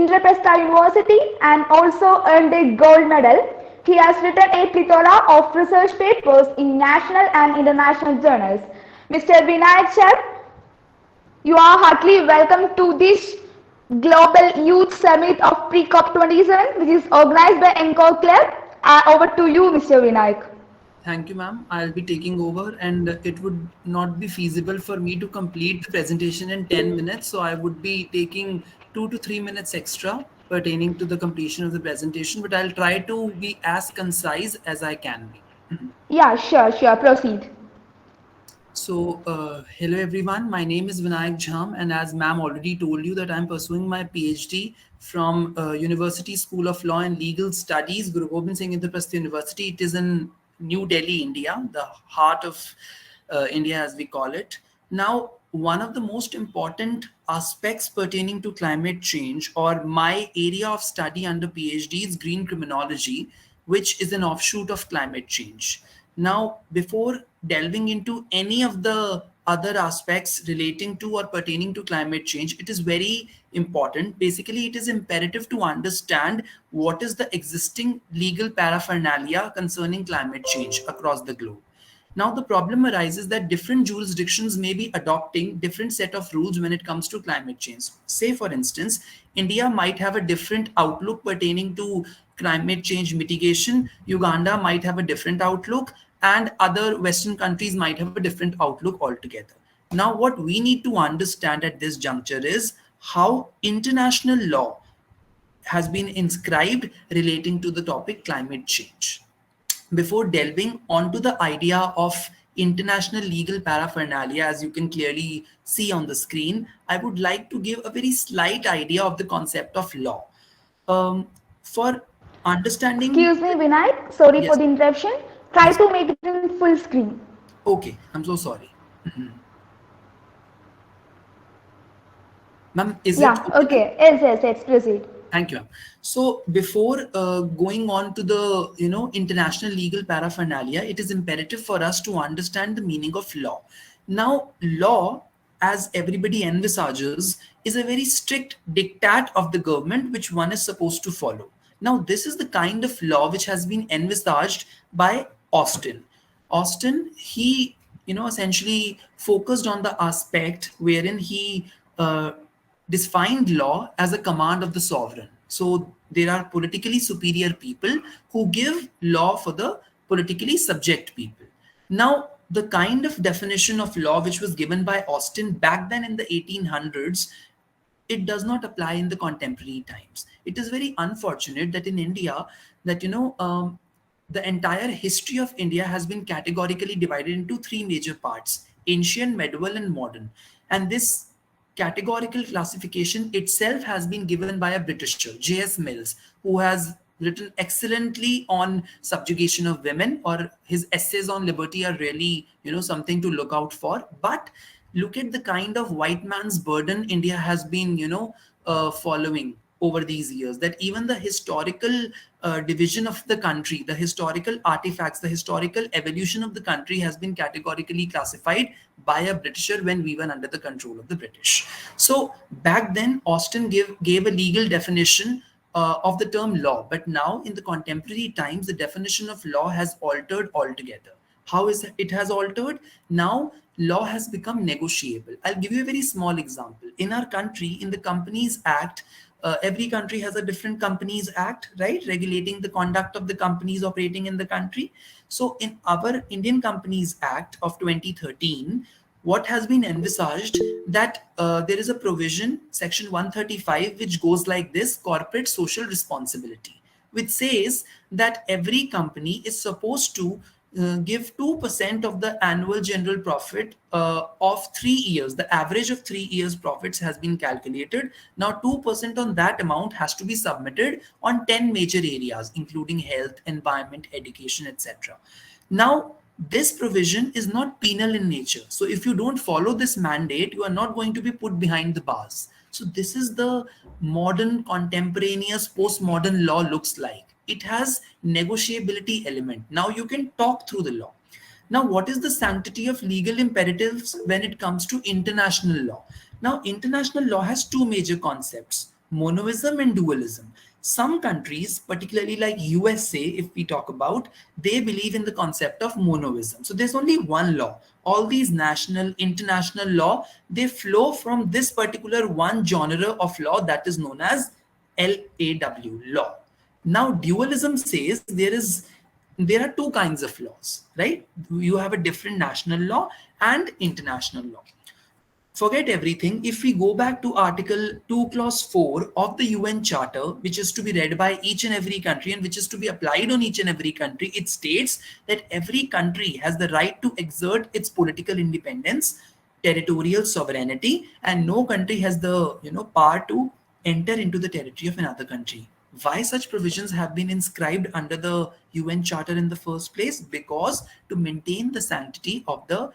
Indraprastha University and also earned a gold medal. He has written a plethora of research papers in national and international journals. Mr. Vinayak Sir, you are heartily welcome to this Global Youth Summit of Pre-CoP27, which is organized by Encore Club. Over to you, Mr. Vinayak. Thank you, ma'am. I'll be taking over, and it would not be feasible for me to complete the presentation in 10 minutes. So I would be taking 2 to 3 minutes extra pertaining to the completion of the presentation, but I'll try to be as concise as I can be. Yeah, sure, proceed. So, hello everyone. My name is Vinayak Jham, and as ma'am already told you that I'm pursuing my PhD from University School of Law and Legal Studies, Guru Gobind Singh Indraprastha University. It is in New Delhi, India, the heart of India, as we call it. Now, one of the most important aspects pertaining to climate change, or my area of study under PhD, is green criminology, which is an offshoot of climate change. Now, before delving into any of the other aspects relating to or pertaining to climate change, it is very important. Basically, it is imperative to understand what is the existing legal paraphernalia concerning climate change across the globe. Now, the problem arises that different jurisdictions may be adopting different set of rules when it comes to climate change. Say, for instance, India might have a different outlook pertaining to climate change mitigation. Uganda might have a different outlook, and other Western countries might have a different outlook altogether. Now, what we need to understand at this juncture is how international law has been inscribed relating to the topic climate change. Before delving onto the idea of international legal paraphernalia, as you can clearly see on the screen, I would like to give a very slight idea of the concept of law. For understanding, Excuse me, Vinayak. Sorry for yes, the interruption. Try yes, to make it in full screen. okay, I'm so sorry. Ma'am, is it Yeah, okay now? okay. Yes, proceed. Thank you. So before going on to the international legal paraphernalia, it is imperative for us to understand the meaning of law. Now, law, as everybody envisages, is a very strict diktat of the government which one is supposed to follow. Now, this is the kind of law which has been envisaged by Austin. Austin, he essentially focused on the aspect wherein he defined law as a command of the sovereign. So there are politically superior people who give law for the politically subject people. Now, the kind of definition of law which was given by Austin back then in the 1800s, it does not apply in the contemporary times. It is very unfortunate that in India, that the entire history of India has been categorically divided into three major parts: ancient, medieval, and modern. And this categorical classification itself has been given by a Britisher, J.S. Mills, who has written excellently on subjugation of women, or his essays on liberty are really, something to look out for. But look at the kind of white man's burden India has been, following over these years, that even the historical division of the country, the historical artifacts, the historical evolution of the country has been categorically classified by a Britisher when we were under the control of the British. So back then, Austin gave a legal definition of the term law, but now in the contemporary times, the definition of law has altered altogether. How is it has altered? Now, law has become negotiable. I'll give you a very small example. In our country, in the Companies Act, every country has a different Companies Act, right? Regulating the conduct of the companies operating in the country. So in our Indian Companies Act of 2013, what has been envisaged, that there is a provision, section 135, which goes like this: corporate social responsibility, which says that every company is supposed to give 2% of the annual general profit of 3 years. The average of 3 years profits has been calculated. Now 2% on that amount has to be submitted on 10 major areas, including health, environment, education, etc. Now, this provision is not penal in nature. So if you don't follow this mandate, you are not going to be put behind the bars. So this is the modern, contemporaneous, postmodern law looks like. It has negotiability element. Now you can talk through the law. Now, what is the sanctity of legal imperatives when it comes to international law? Now, international law has two major concepts. monoism and dualism. Some countries, particularly like USA, if we talk about, they believe in the concept of monoism. So there's only one law. All these national, international law, they flow from this particular one genre of law that is known as LAW, law. Now, dualism says there are two kinds of laws, right? You have a different national law and international law. Forget everything. If we go back to Article 2, Clause 4 of the UN Charter, which is to be read by each and every country and which is to be applied on each and every country, it states that every country has the right to exert its political independence, territorial sovereignty, and no country has the power to enter into the territory of another country. Why such provisions have been inscribed under the UN Charter in the first place? Because to maintain the sanctity of the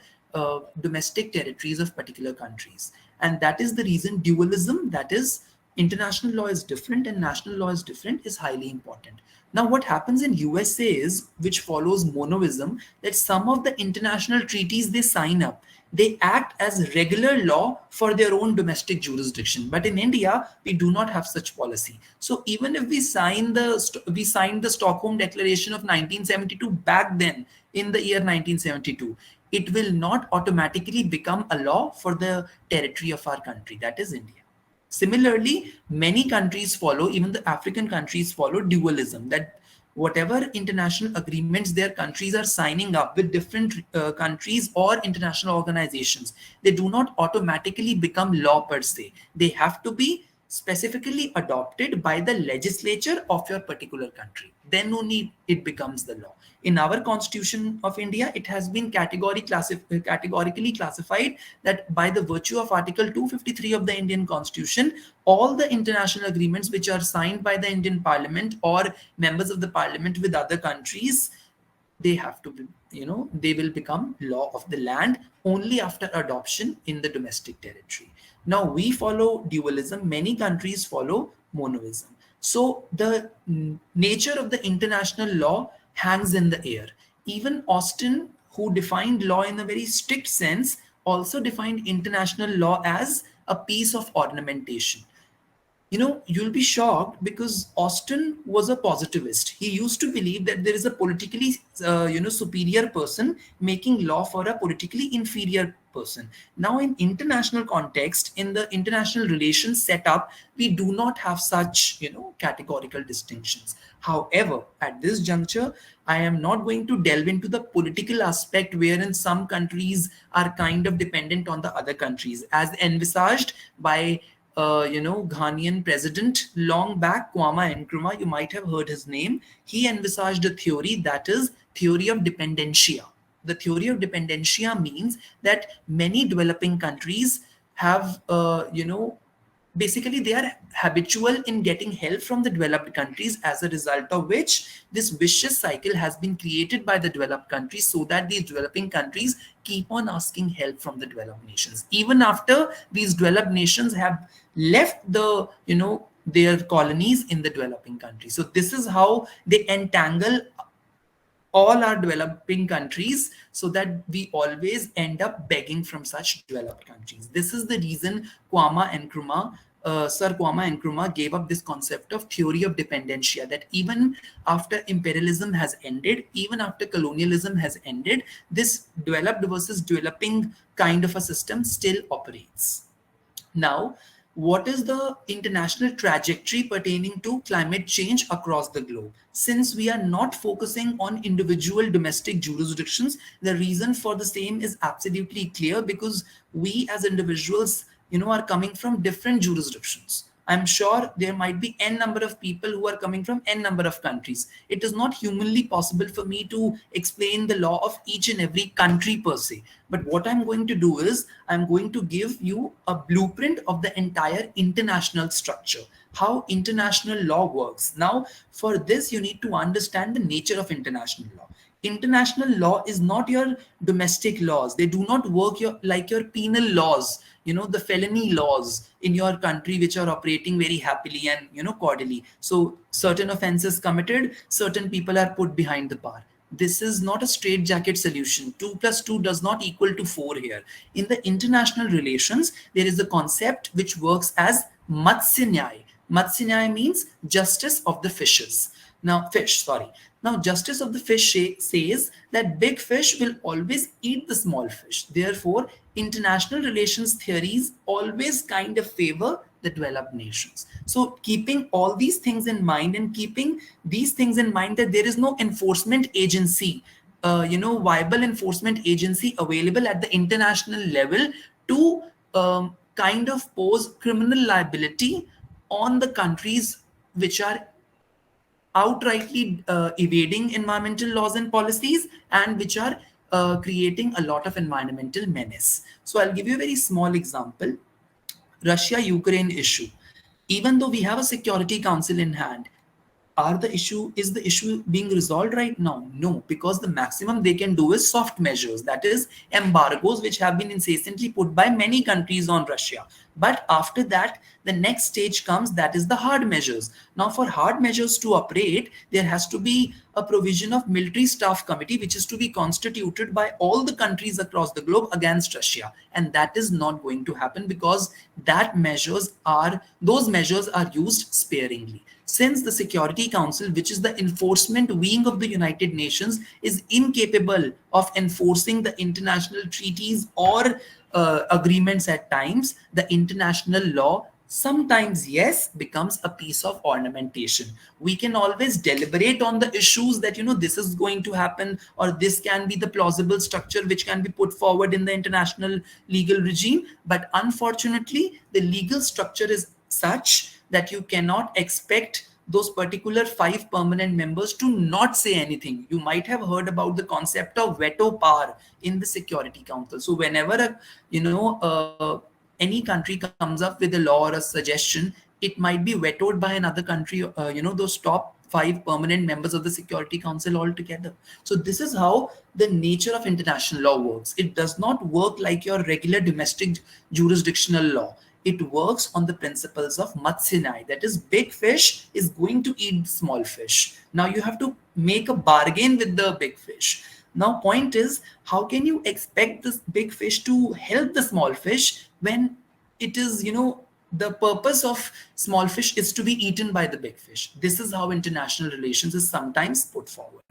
domestic territories of particular countries. And that is the reason dualism, that is, international law is different and national law is different, is highly important. Now, what happens in USA is, which follows monoism, that some of the international treaties they sign up, they act as regular law for their own domestic jurisdiction. But in India, we do not have such policy. So even if we signed the Stockholm Declaration of 1972 back then, in the year 1972, it will not automatically become a law for the territory of our country, that is India. Similarly, many countries follow, even the African countries follow dualism, that whatever international agreements their countries are signing up with different countries or international organizations, they do not automatically become law per se. They have to be specifically adopted by the legislature of your particular country. Then only it becomes the law. In our Constitution of India, it has been categorically classified that by the virtue of Article 253 of the Indian Constitution, all the international agreements which are signed by the Indian Parliament or members of the Parliament with other countries, they have to be, they will become law of the land only after adoption in the domestic territory. Now, we follow dualism, many countries follow monoism. So the nature of the international law hangs in the air. Even Austin, who defined law in a very strict sense, also defined international law as a piece of ornamentation. You'll be shocked because Austin was a positivist. He used to believe that there is a politically, superior person making law for a politically inferior person. Now, in international context, in the international relations setup, we do not have such, categorical distinctions. However, at this juncture, I am not going to delve into the political aspect wherein some countries are kind of dependent on the other countries, as envisaged by Ghanaian president long back, Kwame Nkrumah. You might have heard his name. He envisaged a theory, that is theory of dependencia. The theory of dependencia means that many developing countries have, basically they are habitual in getting help from the developed countries, as a result of which this vicious cycle has been created by the developed countries, so that these developing countries keep on asking help from the developed nations even after these developed nations have left the their colonies in the developing countries. So this is how they entangle all our developing countries, so that we always end up begging from such developed countries. This is the reason Sir Kwame Nkrumah gave up this concept of theory of dependencia, that even after imperialism has ended, even after colonialism has ended, this developed versus developing kind of a system still operates. Now, what is the international trajectory pertaining to climate change across the globe? Since we are not focusing on individual domestic jurisdictions, the reason for the same is absolutely clear, because we as individuals, are coming from different jurisdictions. I'm sure there might be n number of people who are coming from n number of countries. It is not humanly possible for me to explain the law of each and every country per se. But what I'm going to do is I'm going to give you a blueprint of the entire international structure, how international law works. Now, for this, you need to understand the nature of international law. International law is not your domestic laws. They do not work like your penal laws, the felony laws in your country, which are operating very happily and, cordially. So certain offenses committed, certain people are put behind the bar. This is not a straitjacket solution. 2 plus 2 does not equal to 4 here. In the international relations, there is a concept which works as Matsya Nyaya. Matsya means justice of the fishes. Now, fish, sorry. Now, justice of the fish says that big fish will always eat the small fish. Therefore, international relations theories always kind of favor the developed nations. So, keeping all these things in mind and keeping these things in mind that there is no enforcement agency, viable enforcement agency available at the international level to kind of pose criminal liability on the countries which are outrightly evading environmental laws and policies and which are creating a lot of environmental menace. So I'll give you a very small example. Russia-Ukraine issue. Even though we have a Security Council in hand, is the issue being resolved right now? No, because the maximum they can do is soft measures, that is embargoes, which have been incessantly put by many countries on Russia. But after that, the next stage comes, that is the hard measures. Now, for hard measures to operate, there has to be a provision of military staff committee, which is to be constituted by all the countries across the globe against Russia. And that is not going to happen because those measures are used sparingly. Since the Security Council, which is the enforcement wing of the United Nations, is incapable of enforcing the international treaties or agreements at times, the international law sometimes, yes, becomes a piece of ornamentation. We can always deliberate on the issues that, this is going to happen, or this can be the plausible structure which can be put forward in the international legal regime. But unfortunately, the legal structure is such that you cannot expect those particular 5 permanent members to not say anything. You might have heard about the concept of veto power in the Security Council. So whenever any country comes up with a law or a suggestion, it might be vetoed by another country, those top 5 permanent members of the Security Council altogether. So this is how the nature of international law works. It does not work like your regular domestic jurisdictional law. It works on the principles of Matsya, that is, big fish is going to eat small fish. Now you have to make a bargain with the big fish. Now, point is, how can you expect this big fish to help the small fish when it is, the purpose of small fish is to be eaten by the big fish? This is how international relations is sometimes put forward.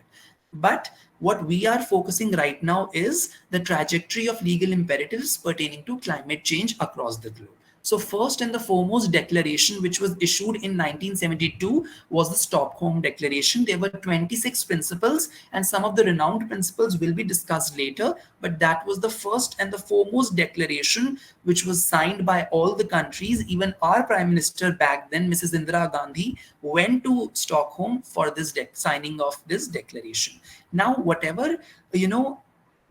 But what we are focusing right now is the trajectory of legal imperatives pertaining to climate change across the globe. So first and the foremost declaration which was issued in 1972 was the Stockholm Declaration. There were 26 principles, and some of the renowned principles will be discussed later, but that was the first and the foremost declaration which was signed by all the countries. Even our Prime Minister back then, Mrs. Indira Gandhi, went to Stockholm for this signing of this declaration. Now, whatever,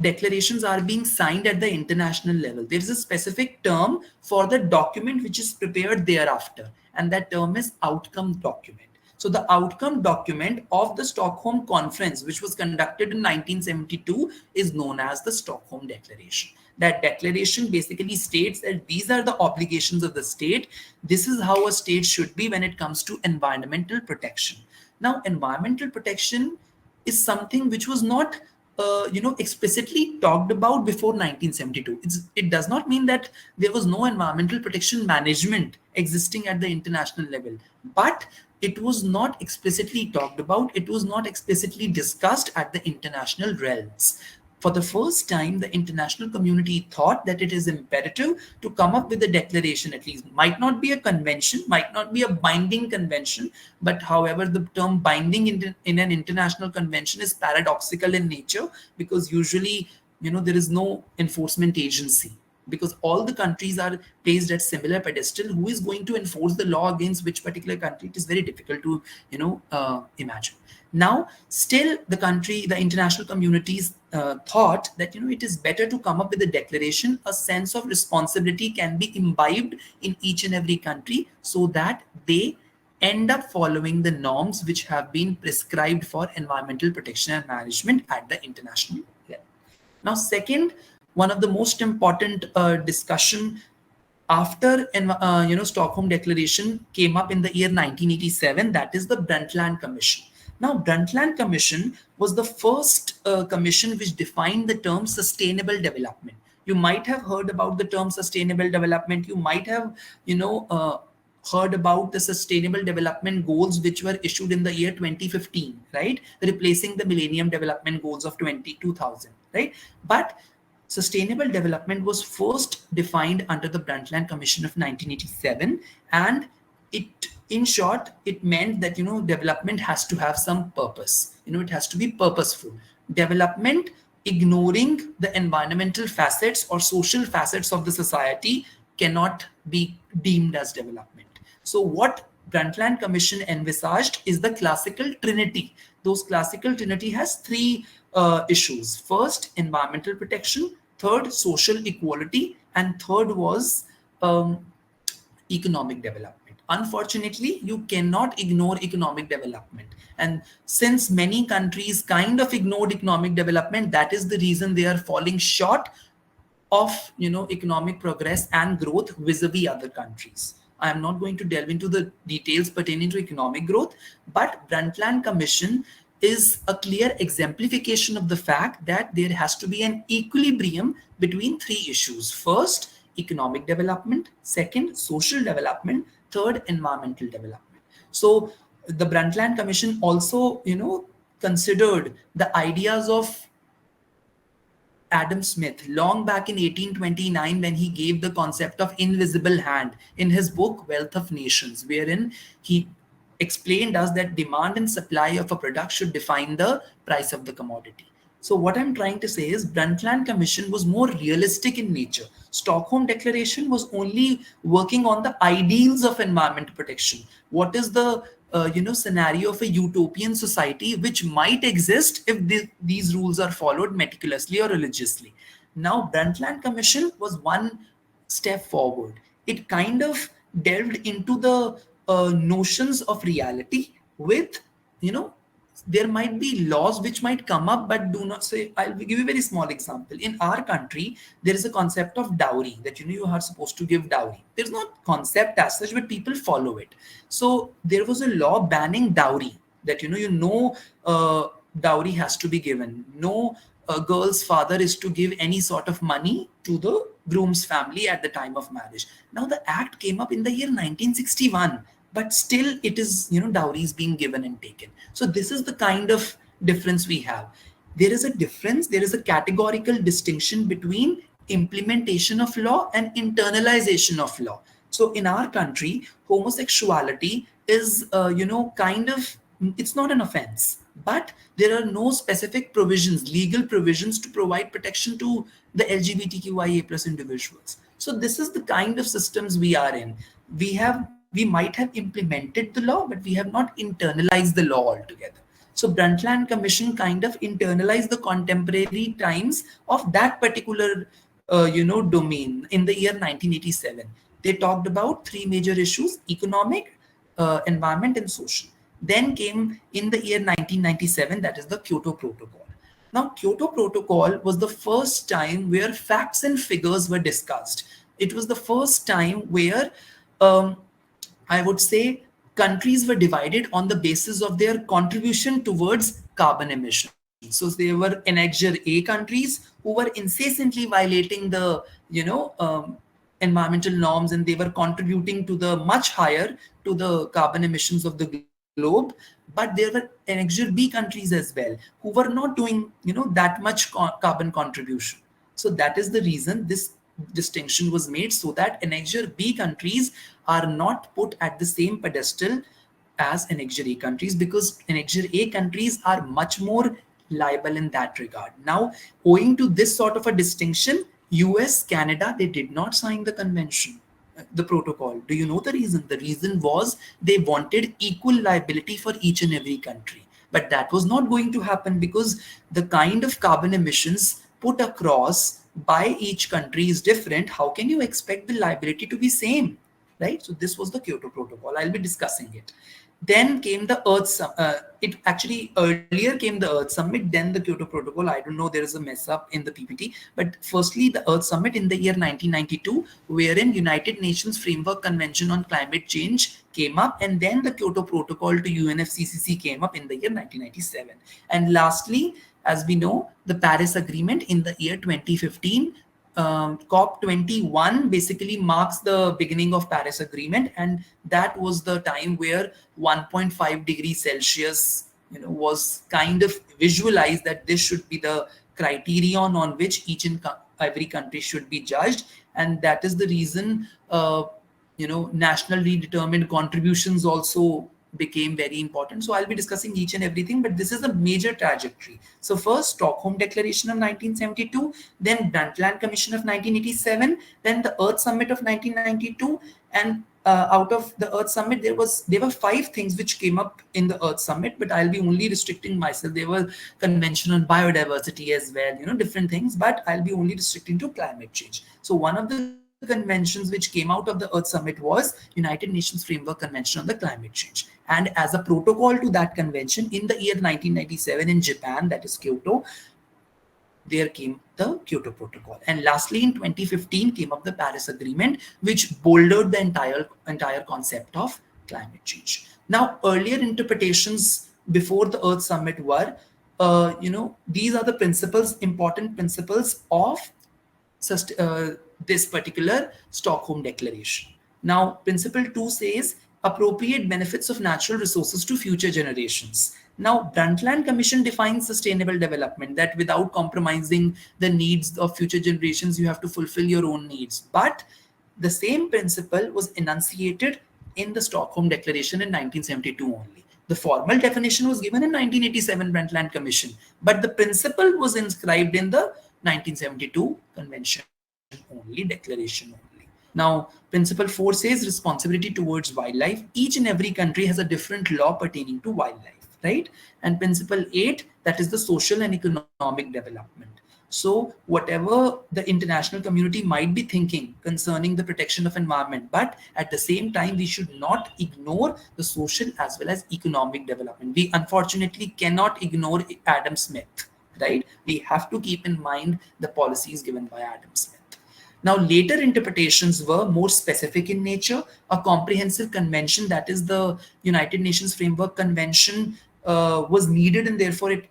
declarations are being signed at the international level, there is a specific term for the document which is prepared thereafter, and that term is outcome document. So the outcome document of the Stockholm Conference, which was conducted in 1972, is known as the Stockholm Declaration. That declaration basically states that these are the obligations of the state. This is how a state should be when it comes to environmental protection. Now, environmental protection is something which was not explicitly talked about before 1972. It does not mean that there was no environmental protection management existing at the international level, but it was not explicitly talked about. It was not explicitly discussed at the international realms. For the first time, the international community thought that it is imperative to come up with a declaration, at least. Might not be a convention, might not be a binding convention, but however, the term binding in an international convention is paradoxical in nature, because usually, there is no enforcement agency, because all the countries are placed at similar pedestal. Who is going to enforce the law against which particular country? It is very difficult to imagine. Now, still the international communities thought that it is better to come up with a declaration. A sense of responsibility can be imbibed in each and every country, so that they end up following the norms which have been prescribed for environmental protection and management at the international level. Now, second, one of the most important discussion after Stockholm Declaration came up in the year 1987, that is the Brundtland Commission. Now, Brundtland Commission was the first commission which defined the term sustainable development. You might have heard about the term sustainable development. You might have, heard about the sustainable development goals which were issued in the year 2015, right? Replacing the millennium development goals of 2000, right? But sustainable development was first defined under the Brundtland Commission of 1987, and it, in short, it meant that development has to have some purpose. It has to be purposeful. Development ignoring the environmental facets or social facets of the society cannot be deemed as development. So what Brundtland Commission envisaged is the classical trinity. Those classical trinity has three issues. First, environmental protection. Third, social equality. And third was economic development. Unfortunately, you cannot ignore economic development. And since many countries kind of ignored economic development, that is the reason they are falling short of economic progress and growth vis-a-vis other countries. I am not going to delve into the details pertaining to economic growth, but Brundtland Commission is a clear exemplification of the fact that there has to be an equilibrium between three issues. First, economic development. Second, social development. Third, environmental development. So the Brundtland Commission also, considered the ideas of Adam Smith long back in 1829 when he gave the concept of invisible hand in his book Wealth of Nations, wherein he explained us that demand and supply of a product should define the price of the commodity. So what I'm trying to say is Brundtland Commission was more realistic in nature. Stockholm Declaration was only working on the ideals of environment protection. What is the scenario of a utopian society which might exist if these rules are followed meticulously or religiously. Now, Brundtland Commission was one step forward. It kind of delved into the notions of reality with, there might be laws which might come up, but do not say. I'll give you a very small example. In our country, there is a concept of dowry that you are supposed to give dowry. There's not concept as such, but people follow it. So there was a law banning dowry that dowry has to be given. No girl's father is to give any sort of money to the groom's family at the time of marriage. Now the act came up in the year 1961, but still it is dowry is being given and taken. So this is the kind of difference we have. There is a difference, there is a categorical distinction between implementation of law and internalization of law. So in our country, homosexuality is kind of, it's not an offense, but there are no specific provisions, legal provisions to provide protection to the LGBTQIA plus individuals. So this is the kind of systems we are in. We might have implemented the law, but we have not internalized the law altogether. So Brundtland Commission kind of internalized the contemporary times of that particular domain in the year 1987. They talked about three major issues: economic, environment, and social. Then came in the year 1997, that is the Kyoto Protocol. Now, Kyoto Protocol was the first time where facts and figures were discussed. It was the first time where I would say countries were divided on the basis of their contribution towards carbon emissions. So they were Annexure A countries who were incessantly violating the, environmental norms, and they were contributing to the much higher to the carbon emissions of the globe. But there were Annexure B countries as well who were not doing, that much carbon contribution. So that is the reason this distinction was made, so that Annexure B countries are not put at the same pedestal as Annexure A countries, because Annexure A countries are much more liable in that regard. Now, owing to this sort of a distinction, US, Canada, they did not sign the convention, the protocol. Do you know the reason? The reason was they wanted equal liability for each and every country. But that was not going to happen, because the kind of carbon emissions put across by each country is different. How can you expect the liability to be same, right? So this was the Kyoto Protocol. I'll be discussing it. Then came the it actually earlier came the Earth Summit, then the Kyoto Protocol. I don't know, there is a mess up in the PPT, but firstly the Earth Summit in the year 1992, wherein United Nations Framework Convention on Climate Change came up, and then the Kyoto Protocol to UNFCCC came up in the year 1997. And lastly, as we know, the Paris Agreement in the year 2015 COP21 basically marks the beginning of Paris Agreement, and that was the time where 1.5 degrees Celsius, was kind of visualized that this should be the criterion on which each and every country should be judged, and that is the reason nationally determined contributions also became very important. So I'll be discussing each and everything, but this is a major trajectory. So first, Stockholm Declaration of 1972, then Brundtland Commission of 1987, then the Earth Summit of 1992, and out of the Earth Summit, there were five things which came up in the Earth Summit, but I'll be only restricting myself. There were convention on biodiversity as well, different things, but I'll be only restricting to climate change. So one of the conventions which came out of the Earth Summit was United Nations Framework Convention on the Climate Change. And as a protocol to that convention, in the year 1997 in Japan, that is Kyoto, there came the Kyoto Protocol. And lastly, in 2015 came up the Paris Agreement, which bouldered the entire concept of climate change. Now, earlier interpretations before the Earth Summit were, these are the principles, important principles of this particular Stockholm Declaration. Now, Principle 2 says appropriate benefits of natural resources to future generations. Now, Brundtland Commission defines sustainable development, that without compromising the needs of future generations, you have to fulfill your own needs. But the same principle was enunciated in the Stockholm Declaration in 1972 only. The formal definition was given in 1987 Brundtland Commission, but the principle was inscribed in the 1972 Convention only, Declaration only. Now, Principle 4 says responsibility towards wildlife. Each and every country has a different law pertaining to wildlife, right? And Principle 8, that is the social and economic development. So whatever the international community might be thinking concerning the protection of environment, but at the same time, we should not ignore the social as well as economic development. We unfortunately cannot ignore Adam Smith, right? We have to keep in mind the policies given by Adam Smith. Now, later interpretations were more specific in nature. A comprehensive convention, that is the United Nations Framework Convention, was needed, and therefore it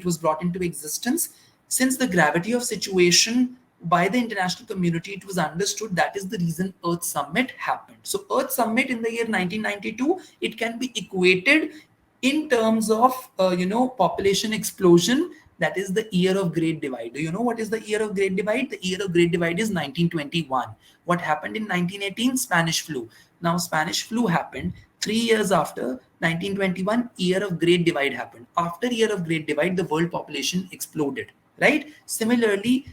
was brought into existence. Since the gravity of situation by the international community, it was understood that is the reason Earth Summit happened. So Earth Summit in the year 1992, it can be equated in terms of population explosion. That is the year of Great Divide. Do you know what is the year of Great Divide? The year of Great Divide is 1921. What happened in 1918? Spanish flu. Now, Spanish flu happened 3 years after 1921. Year of Great Divide happened. After year of Great Divide, the world population exploded, right? Similarly,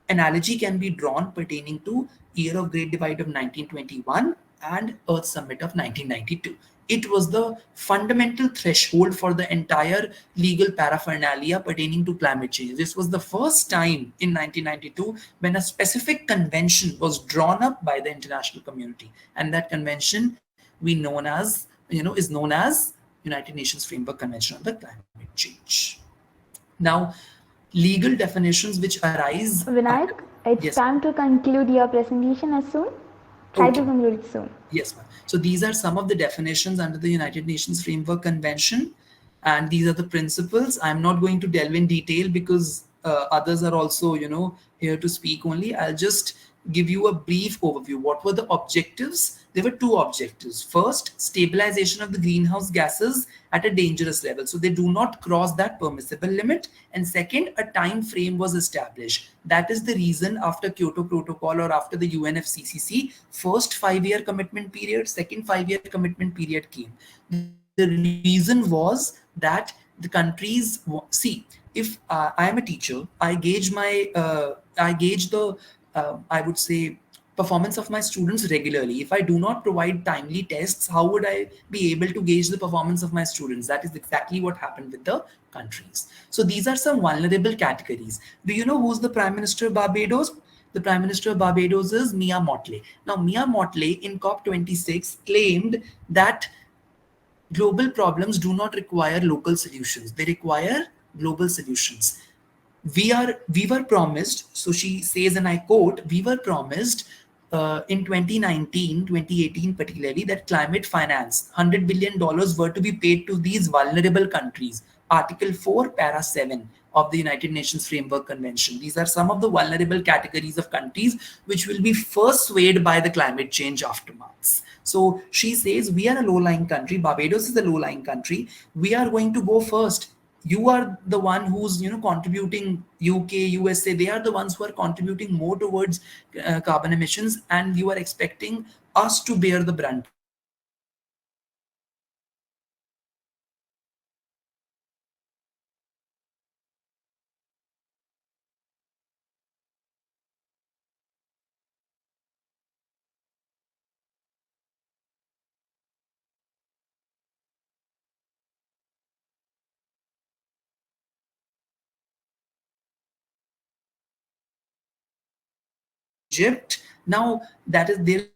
analogy can be drawn pertaining to year of Great Divide of 1921 and Earth Summit of 1992. It was the fundamental threshold for the entire legal paraphernalia pertaining to climate change. This was the first time in 1992 when a specific convention was drawn up by the international community, and that convention is known as United Nations Framework Convention on the Climate Change. Now, legal definitions which arise. Vinayak, it's Yes. time to conclude your presentation as soon. Try to Okay. conclude it soon. Yes, ma'am. So these are some of the definitions under the United Nations Framework Convention, and these are the principles. I'm not going to delve in detail because others are also, here to speak only. I'll just give you a brief overview. What were the objectives? There were two objectives. First, stabilization of the greenhouse gases at a dangerous level, so they do not cross that permissible limit. And second, a time frame was established. That is the reason after Kyoto Protocol or after the UNFCCC, first 5-year commitment period, second 5-year commitment period came. The reason was that the countries see, if I am a teacher, I gauge the I would say performance of my students regularly. If I do not provide timely tests, how would I be able to gauge the performance of my students? That is exactly what happened with the countries. So these are some vulnerable categories. Do you know who's the Prime Minister of Barbados? The Prime Minister of Barbados is Mia Mottley. Now, Mia Mottley in COP26 claimed that global problems do not require local solutions. They require global solutions. We were promised, so she says, and I quote, we were promised in 2019, 2018 particularly, that climate finance, $100 billion were to be paid to these vulnerable countries. Article 4, Para 7 of the United Nations Framework Convention. These are some of the vulnerable categories of countries which will be first swayed by the climate change aftermaths. So she says, we are a low-lying country. Barbados is a low-lying country. We are going to go first. You are the one who's contributing. UK, USA, they are the ones who are contributing more towards carbon emissions, and you are expecting us to bear the brunt of it. So we have Egypt. Now that is there is a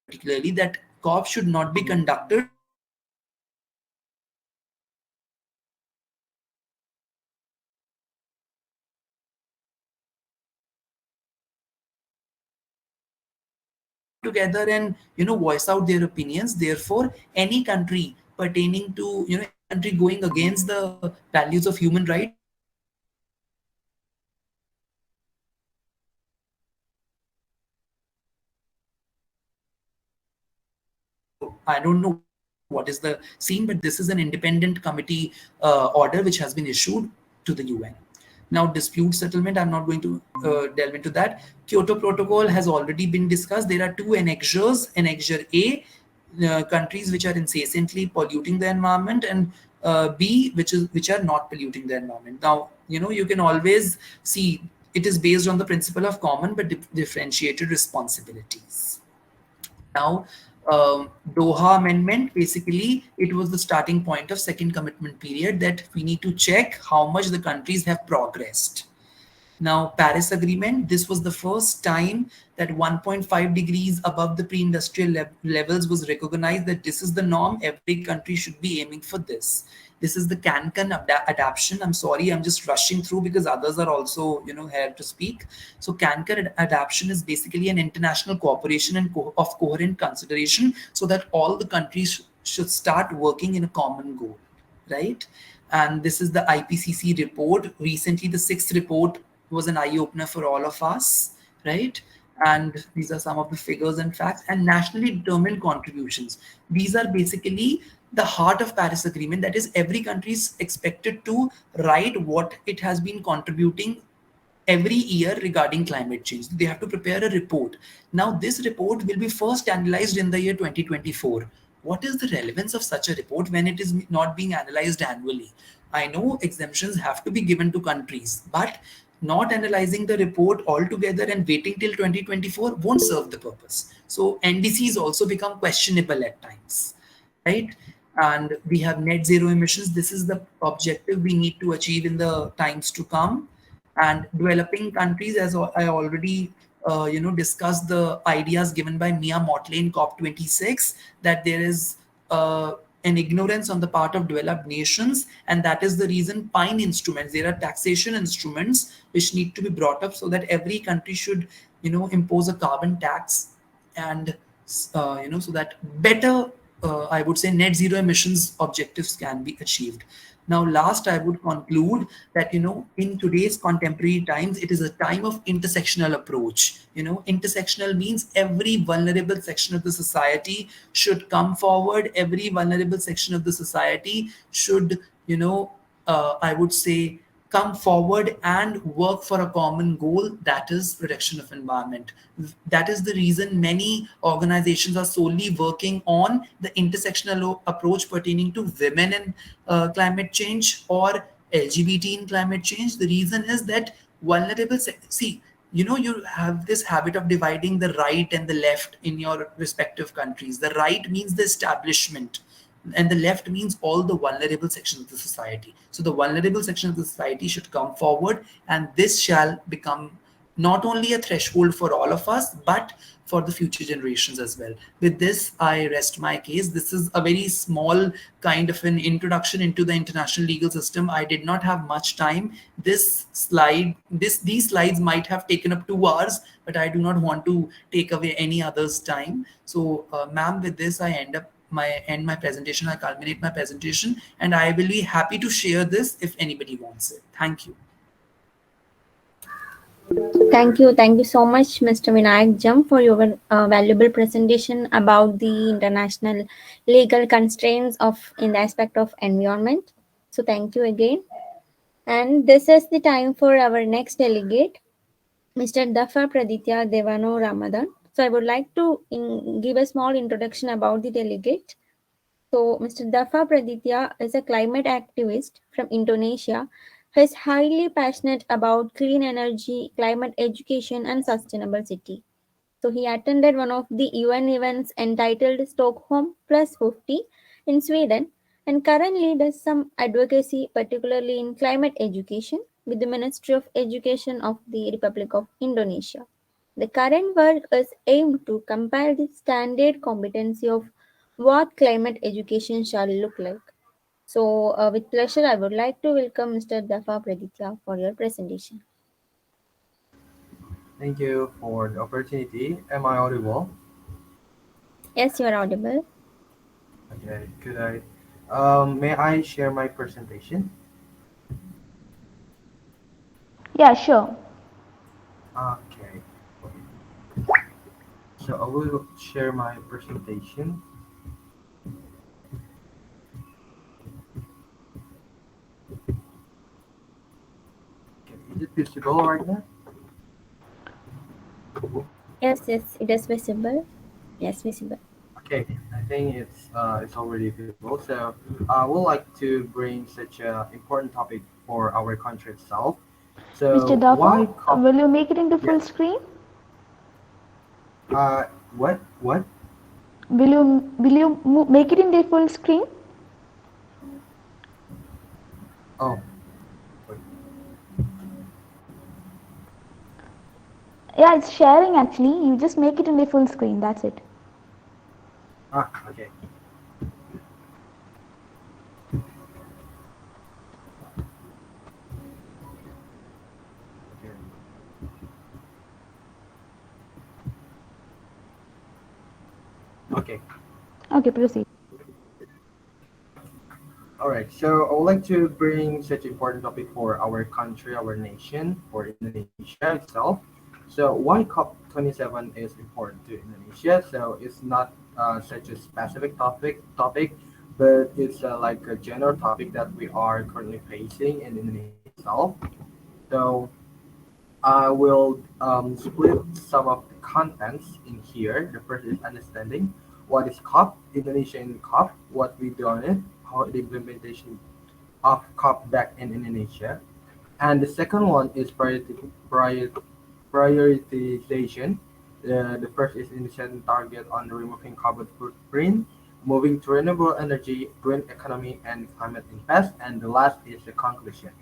particularly that COP should not be conducted together and voice out their opinions. Therefore, any country pertaining to any country going against the values of human rights should be condemned So I don't know what is the scene, but this is an independent committee order which has been issued to the UN. Now, dispute settlement, I'm not going to delve into that. Kyoto Protocol has already been discussed. There are two annexures, annexure A, countries which are incessantly polluting the environment, and B, which are not polluting the environment. Now, you can always see it is based on the principle of common but differentiated responsibilities. Now, Doha Amendment, basically, it was the starting point of second commitment period that we need to check how much the countries have progressed. Now, Paris Agreement, this was the first time that 1.5 degrees above the pre-industrial levels was recognized that this is the norm. Every country should be aiming for this. This is the Cancun adaptation. I'm sorry, I'm just rushing through because others are also, here to speak. So Cancun adaptation is basically an international cooperation and of coherent consideration so that all the countries should start working in a common goal, right? And this is the IPCC report. Recently, the sixth report was an eye opener for all of us, right? And these are some of the figures and facts. And nationally determined contributions. These are basically the heart of Paris Agreement. That is, every country is expected to write what it has been contributing every year regarding climate change. They have to prepare a report. Now, this report will be first analyzed in the year 2024. What is the relevance of such a report when it is not being analyzed annually? I know exemptions have to be given to countries, but not analyzing the report altogether and waiting till 2024 won't serve the purpose. So NDCs also become questionable at times, right? And we have net zero emissions. This is the objective we need to achieve in the times to come. And developing countries, as I already discussed the ideas given by Mia Motley in COP26, that there is an ignorance on the part of developed nations, and that is the reason pine instruments, there are taxation instruments which need to be brought up so that every country should impose a carbon tax, and so that better I would say net zero emissions objectives can be achieved. Now, last, I would conclude that, in today's contemporary times, it is a time of intersectional approach. Intersectional means every vulnerable section of the society should come forward. Every vulnerable section of the society should, I would say, come forward and work for a common goal, that is protection of environment. That is the reason many organizations are solely working on the intersectional approach pertaining to women in climate change or LGBT in climate change. The reason is that vulnerable see, you have this habit of dividing the right and the left in your respective countries. The right means the establishment, and the left means all the vulnerable sections of the society. So the vulnerable section of the society should come forward, and this shall become not only a threshold for all of us, but for the future generations as well. With this, I rest my case. This is a very small kind of an introduction into the international legal system. I did not have much time. These slides might have taken up 2 hours, but I do not want to take away any other's time. So, ma'am, with this, I end my presentation. I culminate my presentation, and I will be happy to share this if anybody wants it. Thank you. Thank you so much, Mr. Vinayak Jam, for your valuable presentation about the international legal constraints of in the aspect of environment. So thank you again. And this is the time for our next delegate, Mr. Dafa Praditya Devano Ramadan. So I would like to give a small introduction about the delegate. So, Mr. Dafa Praditya is a climate activist from Indonesia who is highly passionate about clean energy, climate education, and sustainable city. So, he attended one of the UN events entitled Stockholm Plus 50 in Sweden and currently does some advocacy, particularly in climate education, with the Ministry of Education of the Republic of Indonesia. The current work is aimed to compile the standard competency of what climate education shall look like. So, with pleasure, I would like to welcome Mr. Dafa Praditya for your presentation. Thank you for the opportunity. Am I audible? Yes, you are audible. Okay, could I? May I share my presentation? Yeah, sure. Okay, so I will share my presentation. Okay, is it visible right now? Yes, it is visible. Yes, visible. Okay, I think it's already visible. So I would like to bring such a important topic for our country itself. Mr. So why Dafa, COP? will you make it into full Yes. screen? What? What? Will you make it into full screen? Oh, wait. Yeah, it's sharing actually. You just make it into full screen. That's it. Okay. Okay. Okay. Okay, proceed. All right. So I would like to bring such important topic for our country, our nation, for Indonesia itself. So why COP27 is important to Indonesia? So it's not such a specific topic, but it's like a general topic that we are currently facing in Indonesia itself. So I will split some of the contents in here. The first is understanding what is COP, Indonesia in COP, what we do on it, how the implementation of COP back in Indonesia. And the second one is prioritization. The first is initial target on removing carbon footprint, moving to renewable energy, green economy, and climate impact. And the last is the conclusion.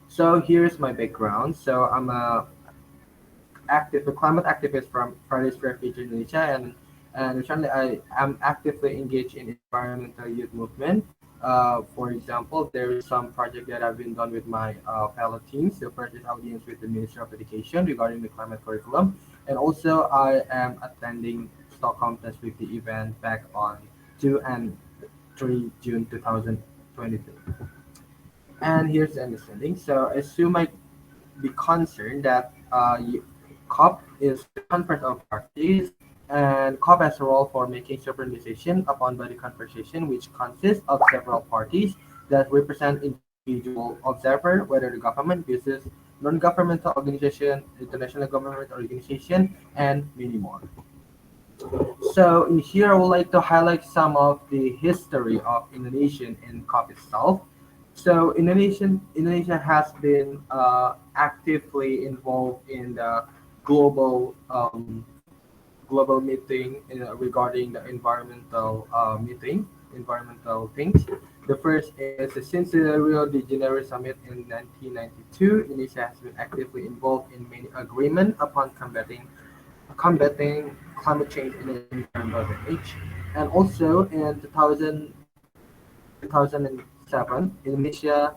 So here's my background. So I'm a climate activist from Fridays for Future Indonesia, and recently I am actively engaged in environmental youth movement. For example, there is some project that I've been done with my fellow teams. The first is audience with the Ministry of Education regarding the climate curriculum, and also I am attending Stockholm Plus 50 event back on 2 and 3 June 2022. And here's the understanding. So as you might be concerned that COP is the conference of parties, and COP has a role for making certain decisions upon body conversation, which consists of several parties that represent individual observer, whether the government, business, non-governmental organization, international government organization, and many more. So in here, I would like to highlight some of the history of Indonesian in COP itself. So Indonesia has been actively involved in the global global meeting regarding the environmental things. The first is since the Rio de Janeiro summit in 1992, Indonesia has been actively involved in many agreements upon combating climate change in the environmental age. And also in 2007, Indonesia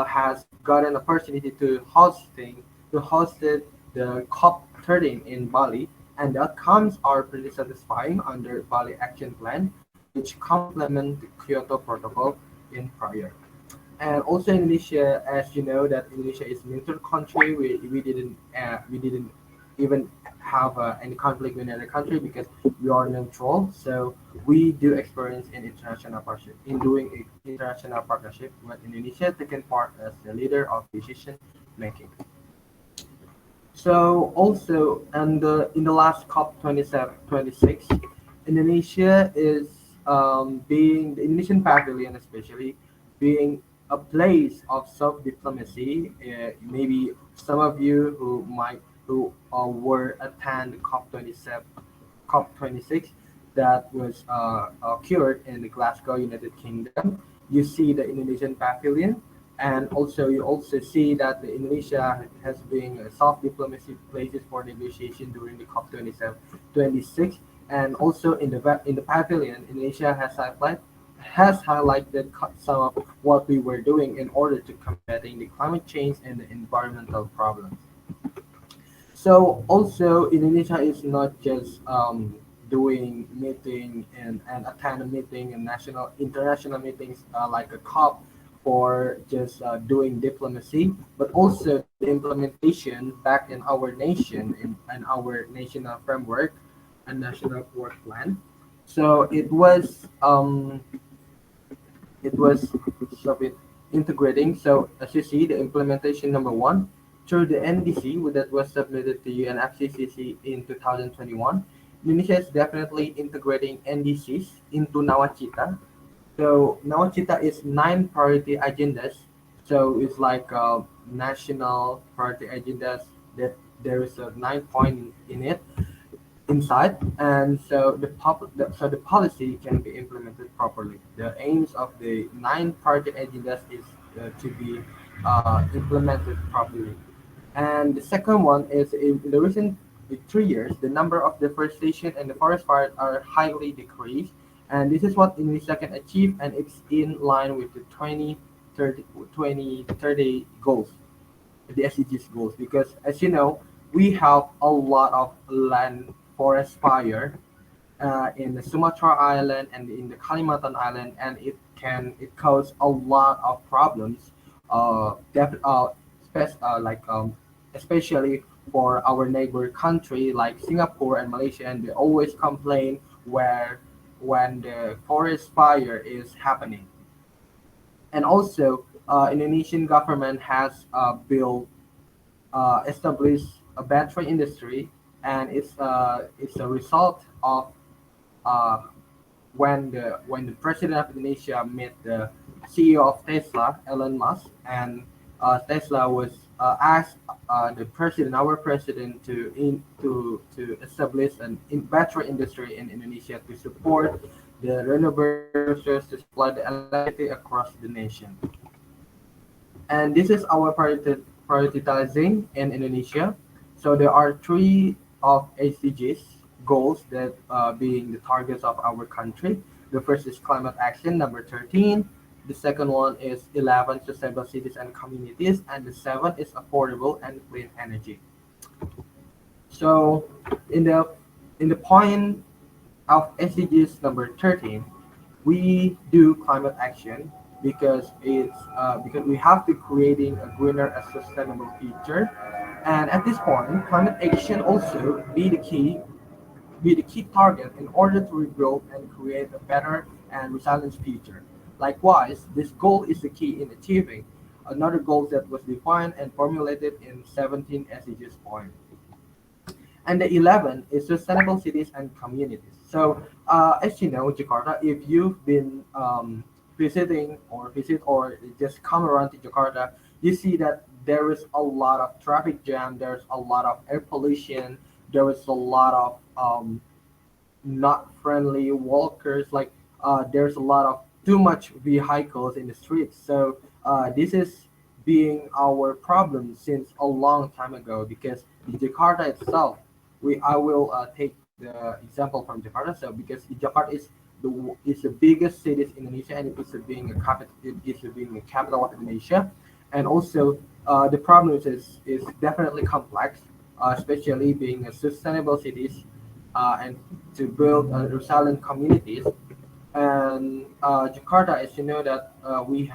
has gotten an opportunity to hosted the COP13 in Bali, and the outcomes are pretty satisfying under Bali Action Plan, which complement the Kyoto Protocol in prior. And also Indonesia, as you know, that Indonesia is a neutral country. We didn't even have any conflict with another country because we are neutral. So we do experience in international partnership in doing international partnership with Indonesia taking part as the leader of decision making. So also, and in the last COP 26, Indonesia is being the Indonesian pavilion, especially being a place of self diplomacy. Maybe some of you who were attend COP 26 that was occurred in the Glasgow, United Kingdom. You see the Indonesian pavilion, and also you also see that the Indonesia has been a soft diplomacy places for negotiation during the COP 26, and also in the pavilion, Indonesia has highlighted some of what we were doing in order to combating the climate change and the environmental problems. So also Indonesia is not just doing meeting and attend a meeting and national international meetings like a COP for just doing diplomacy, but also the implementation back in our nation in our national framework and national work plan. So it was sort of integrating. So as you see, the implementation number one through the NDC that was submitted to UNFCCC in 2021. Indonesia is definitely integrating NDCs into Nawacita. So Nawacita is nine priority agendas. So it's like national priority agendas that there is a 9 point in it inside, and so the policy can be implemented properly. The aims of the nine priority agendas is to be implemented properly. And the second one is in the recent 3 years, the number of deforestation and the forest fires are highly decreased, and this is what Indonesia can achieve, and it's in line with the 2030 goals, the SDGs goals, because as you know, we have a lot of land forest fire in the Sumatra Island and in the Kalimantan Island, and it cause a lot of problems. Like especially for our neighbor country like Singapore and Malaysia, and they always complain where when the forest fire is happening. And also, Indonesian government has established a battery industry, and it's a result of uh, when the president of Indonesia met the CEO of Tesla, Elon Musk, and Tesla was asked our president, to establish an battery industry in Indonesia to support the renewable resources to supply the electricity across the nation. And this is our prioritizing in Indonesia. So there are three of SDGs goals that being the targets of our country. The first is climate action, number 13. The second one is 11, sustainable cities and communities, and the seventh is affordable and clean energy. So in the point of SDGs number 13, we do climate action because we have to creating a greener and sustainable future. And at this point, climate action also be the key target in order to rebuild and create a better and resilient future. Likewise, this goal is the key in achieving another goal that was defined and formulated in 17 SDGs point. And the 11 is sustainable cities and communities. So, as you know, Jakarta, if you've been or just come around to Jakarta, you see that there is a lot of traffic jam, there's a lot of air pollution, there is a lot of not friendly walkers. Like there's a lot of too much vehicles in the streets. So this is being our problem since a long time ago because the Jakarta itself, we I will take the example from Jakarta. So because Jakarta is the biggest city in Indonesia and it is being a capital, it is being a capital of Indonesia, and also the problem is definitely complex, especially being a sustainable cities and to build resilient communities. And Jakarta, as you know, that we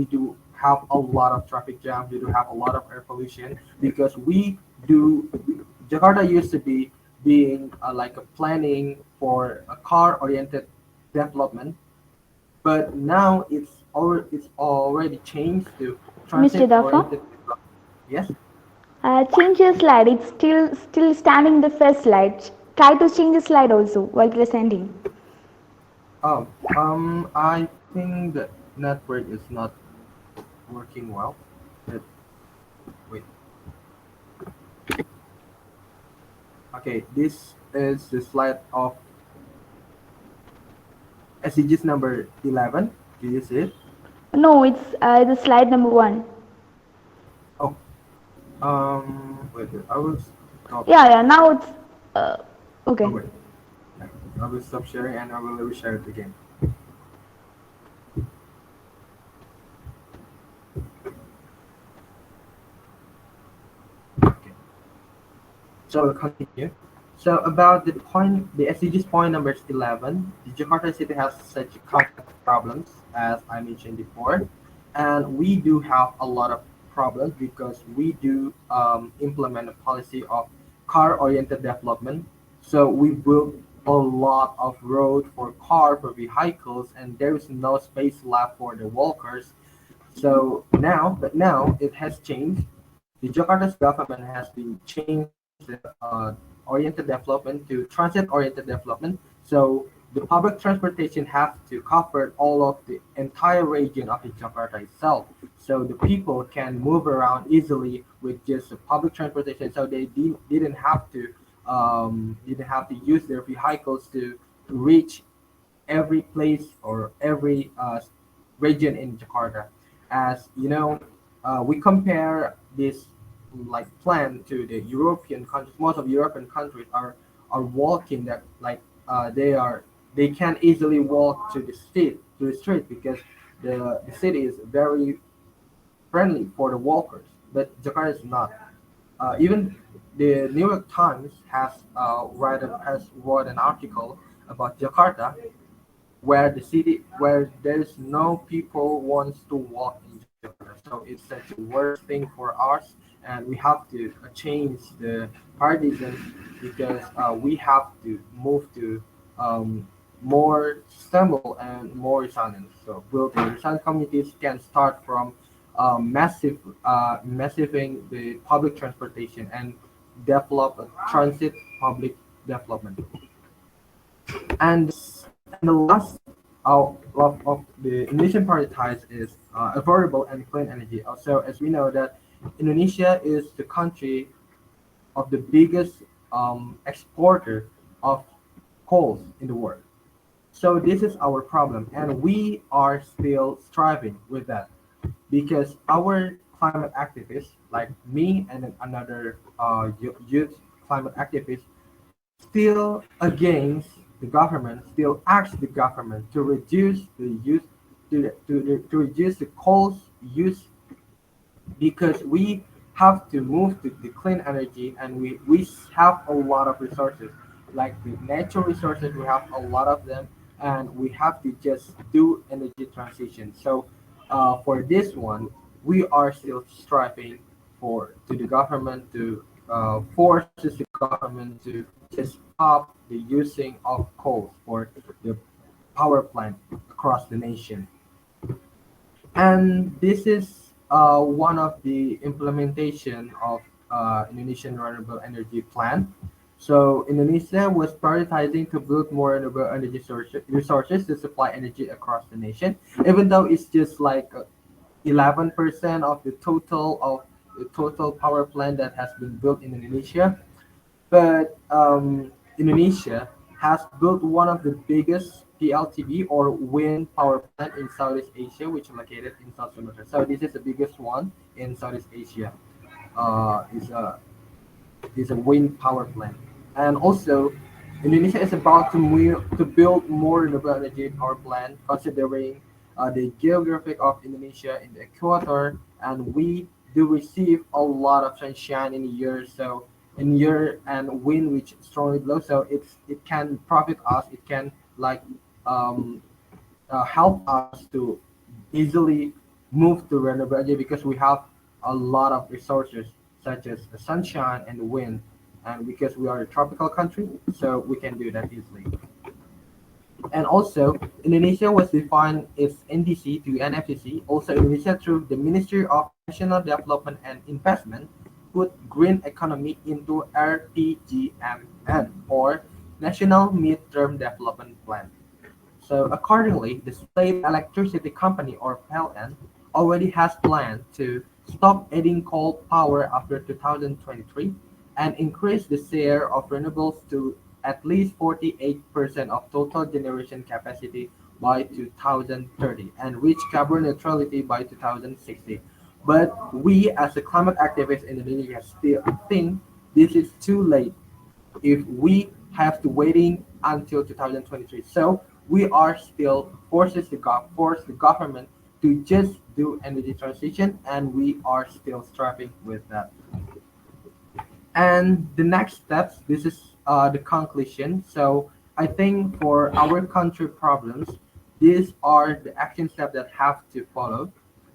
do have a lot of traffic jams. We do have a lot of air pollution because we do. Jakarta used to be being like a planning for a car-oriented development, but now it's already changed to Mr. Dafa, transit-oriented development. Yes. change your slide. It's still standing the first slide. Try to change the slide also while presenting. Oh, I think the network is not working well. But wait. Okay, this is the slide of SDGs number 11. Do you see it? No, it's the slide number 1. Oh, wait, I will stop. Yeah, now it's Oh, okay. wait. I will stop sharing and I will reshare it again. Okay. So we'll continue. So about the point, the SDGs point number 11, the Jakarta city has such complex problems as I mentioned before, and we do have a lot of problems because we do implement a policy of car-oriented development. So we build a lot of road for car for vehicles, and there is no space left for the walkers. So now, but now it has changed. The Jakarta's government has been changed the oriented development to transit oriented development. So the public transportation have to cover all of the entire region of the Jakarta itself. So the people can move around easily with just the public transportation. So they didn't have to use their vehicles to reach every place or every region in Jakarta. As you know, we compare this like plan to the European countries. Most of European countries are walking that like they can easily walk to the street because the city is very friendly for the walkers. But Jakarta is not. Even the New York Times has wrote an article about Jakarta where the city where there's no people wants to walk in Jakarta. So it's such a worst thing for us, and we have to change the paradigm because we have to move to more sustainable and more resilient. So building resilient communities can start from massiving the public transportation and develop a transit public development. And the last of the Indonesian priorities is affordable and clean energy. Also, as we know that Indonesia is the country of the biggest exporter of coal in the world. So this is our problem, and we are still striving with that because our climate activists, like me and another youth climate activist, still against the government, still ask the government to reduce the use to reduce the coal use because we have to move to the clean energy and we have a lot of resources like the natural resources we have a lot of them and we have to just do energy transition. So for this one we are still striving for to the government to forces the government to just stop the using of coal for the power plant across the nation. And this is one of the implementation of Indonesian renewable energy plan. So Indonesia was prioritizing to build more renewable energy resources to supply energy across the nation, even though it's just like 11% of the total power plant that has been built in Indonesia. But Indonesia has built one of the biggest PLTB or wind power plant in Southeast Asia, which is located in South Sumatra. So this is the biggest one in Southeast Asia. Is a wind power plant, and also Indonesia is about to build more renewable energy power plant, considering the geographic of Indonesia in the equator, and we do receive a lot of sunshine in a year. So in year and wind which strongly blow, so it can profit us. It can like um, help us to easily move to renewable energy because we have a lot of resources such as the sunshine and the wind, and because we are a tropical country, so we can do that easily. And also, Indonesia was defined its NDC to NFCC. Also, Indonesia through the Ministry of National Development and Investment put green economy into RTGMN or National Mid-Term Development Plan. So accordingly, the State Electricity Company or PLN already has planned to stop adding coal power after 2023 and increase the share of renewables to at least 48% of total generation capacity by 2030 and reach carbon neutrality by 2060. But we as a climate activists in Indonesia still think this is too late if we have to waiting until 2023. So we are still force the government to just do energy transition, and we are still striving with that. And the next steps, this is the conclusion. So I think for our country problems, these are the action steps that have to follow.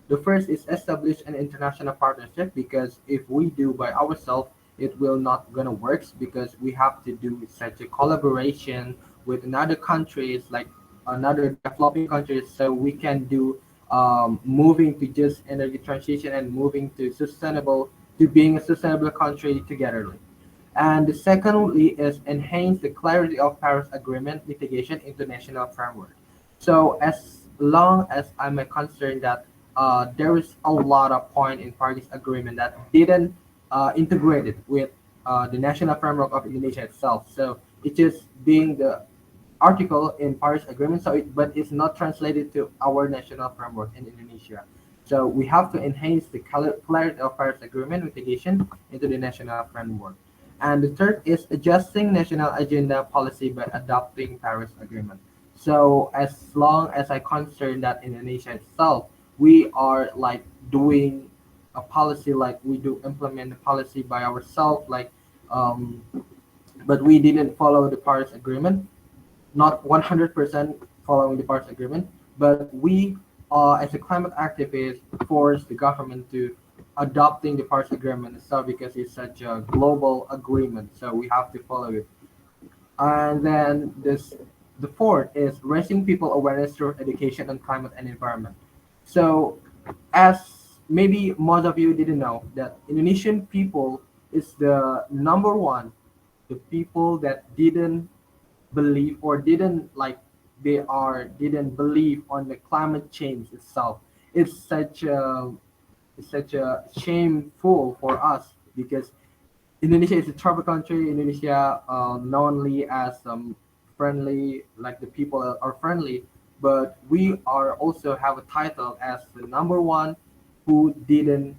The first is establish an international partnership because if we do by ourselves, it will not gonna work because we have to do such a collaboration with another countries like another developing countries so we can do moving to just energy transition and moving to sustainable to being a sustainable country together. And the secondly is enhance the clarity of Paris Agreement mitigation international framework. So as long as I'm concerned that there is a lot of point in Paris Agreement that didn't integrate it with the national framework of Indonesia itself. So it just being the article in Paris Agreement, so but it's not translated to our national framework in Indonesia. So we have to enhance the clarity of Paris Agreement mitigation into the national framework. And the third is adjusting national agenda policy by adopting Paris Agreement. So as long as I concern that Indonesia itself, we are like doing a policy like we do implement the policy by ourselves, like um, but we didn't follow the Paris Agreement, not 100% following the Paris Agreement, but we, as a climate activist, force the government to adopting the Paris Agreement itself because it's such a global agreement. So we have to follow it. And then the fourth is raising people awareness through education on climate and environment. So, as maybe most of you didn't know, that Indonesian people is the number one, the people that didn't believe or didn't like didn't believe on the climate change itself. It's such a shameful for us because Indonesia is a tropical country. Indonesia, knownly as friendly, like the people are friendly, but we are also have a title as the number one who didn't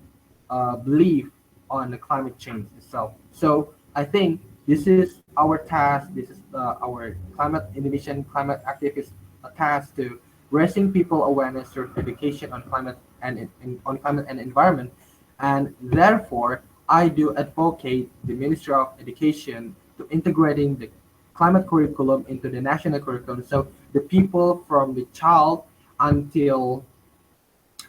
believe on the climate change itself. So I think this is our task. This is our climate Indonesian climate activists task to raising people awareness through education on climate and on climate and environment, and therefore I do advocate the Ministry of Education to integrating the climate curriculum into the national curriculum, so the people from the child until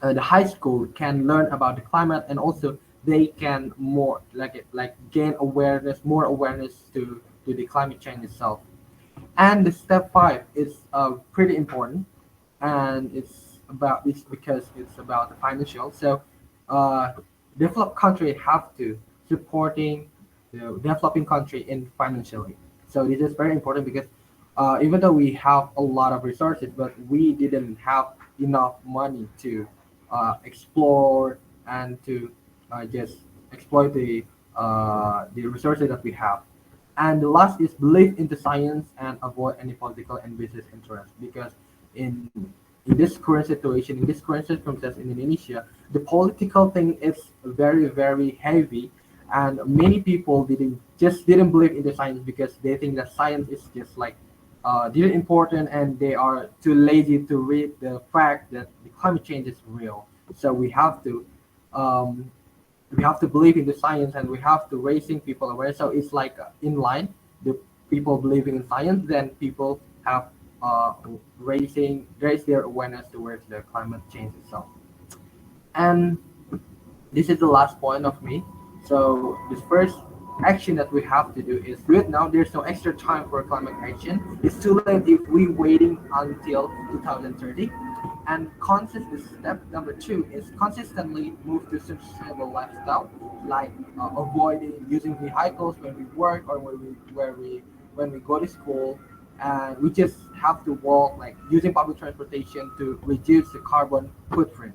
the high school can learn about the climate, and also they can more like gain awareness, more awareness to the climate change itself. And the step five is pretty important, and it's because it's about the financial. So uh, developed country have to supporting the developing country in financially. So this is very important because even though we have a lot of resources, but we didn't have enough money to explore and to just exploit the resources that we have. And the last is believe in the science and avoid any political and business interest. Because in this current situation, in this current circumstance in Indonesia, the political thing is very very heavy, and many people didn't believe in the science because they think that science is just like didn't important, and they are too lazy to read the fact that the climate change is real. So um, we have to believe in the science, and we have to raising people aware. So it's like in line, the people believing in science, then people have uh, raise their awareness towards the climate change itself. And this is the last point of me. So this first action that we have to do is do it now. There's no extra time for climate action. It's too late if we waiting until 2030. And consistent step number two is consistently move to sustainable lifestyle, like avoiding using vehicles when we work or when we go to school, and we just have to walk, like using public transportation to reduce the carbon footprint.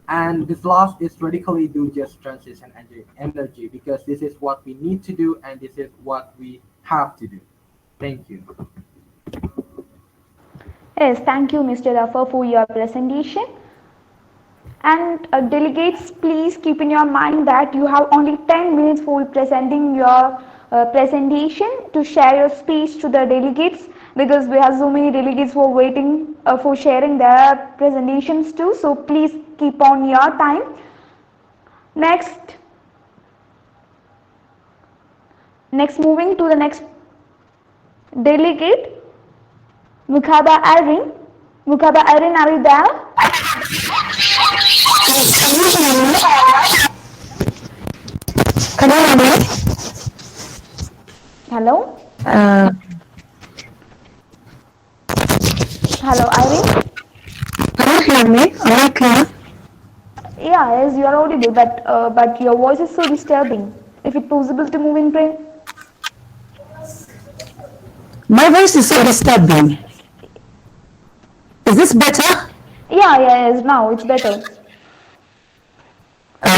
And this last is radically do just transition energy, because this is what we need to do and this is what we have to do. Thank you. Yes, thank you, Mr. Rafa, for your presentation. And delegates, please keep in your mind that you have only 10 minutes for presenting your presentation to share your speech to the delegates, because we have so many delegates who are waiting for sharing their presentations too. So please keep on your time. Next, moving to the next delegate, Mukhaba Irene. Mukhaba Irene, are you there? Can you hear me? Hello? Uh, Hello, Irene? can you hear me? Am I clear? Yeah, yes, you are audible, but your voice is so disturbing. If it's possible to move in brain. My voice is so disturbing. Is this better? Yeah, yes, now it's better.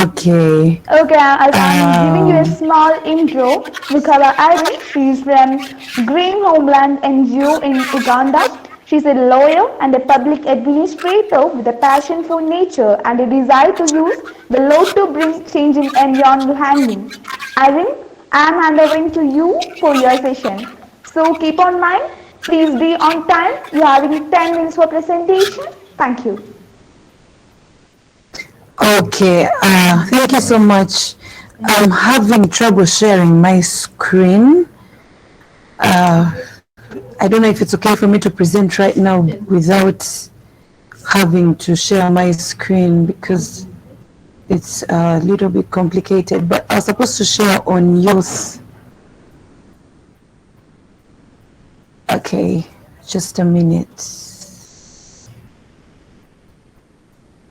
Okay. Okay, as I'm giving you a Um, small intro, Mukhala Irene, she is from Green Homeland NGO in Uganda. She's a lawyer and a public administrator with a passion for nature and a desire to use the law to bring change in environmental handling. Irene, I'm handing to you for your session. So keep on mind, please be on time. You're having 10 minutes for presentation. Thank you. okay. Thank you so much. I'm having trouble sharing my screen. I don't know if it's okay for me to present right now without having to share my screen, because it's a little bit complicated, but I was supposed to share on yours. Okay, just a minute.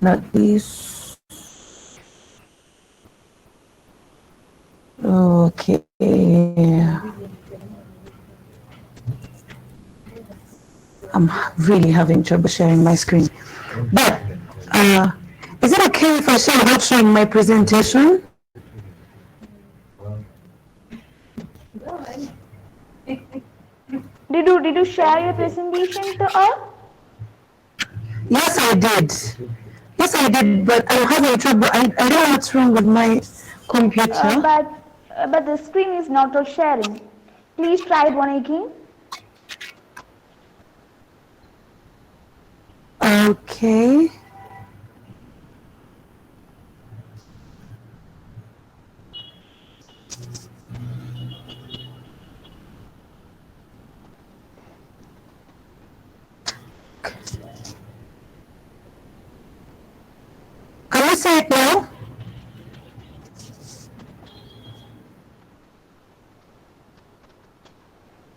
Not this. Okay. I'm really having trouble sharing my screen. But is it okay if I share without showing my presentation? Did you share your presentation to us? Yes, I did. Yes, I did, but I'm having trouble. I don't know what's wrong with my Uh, computer. but but the screen is not for sharing. Please try it one again. Okay. Can you see it now?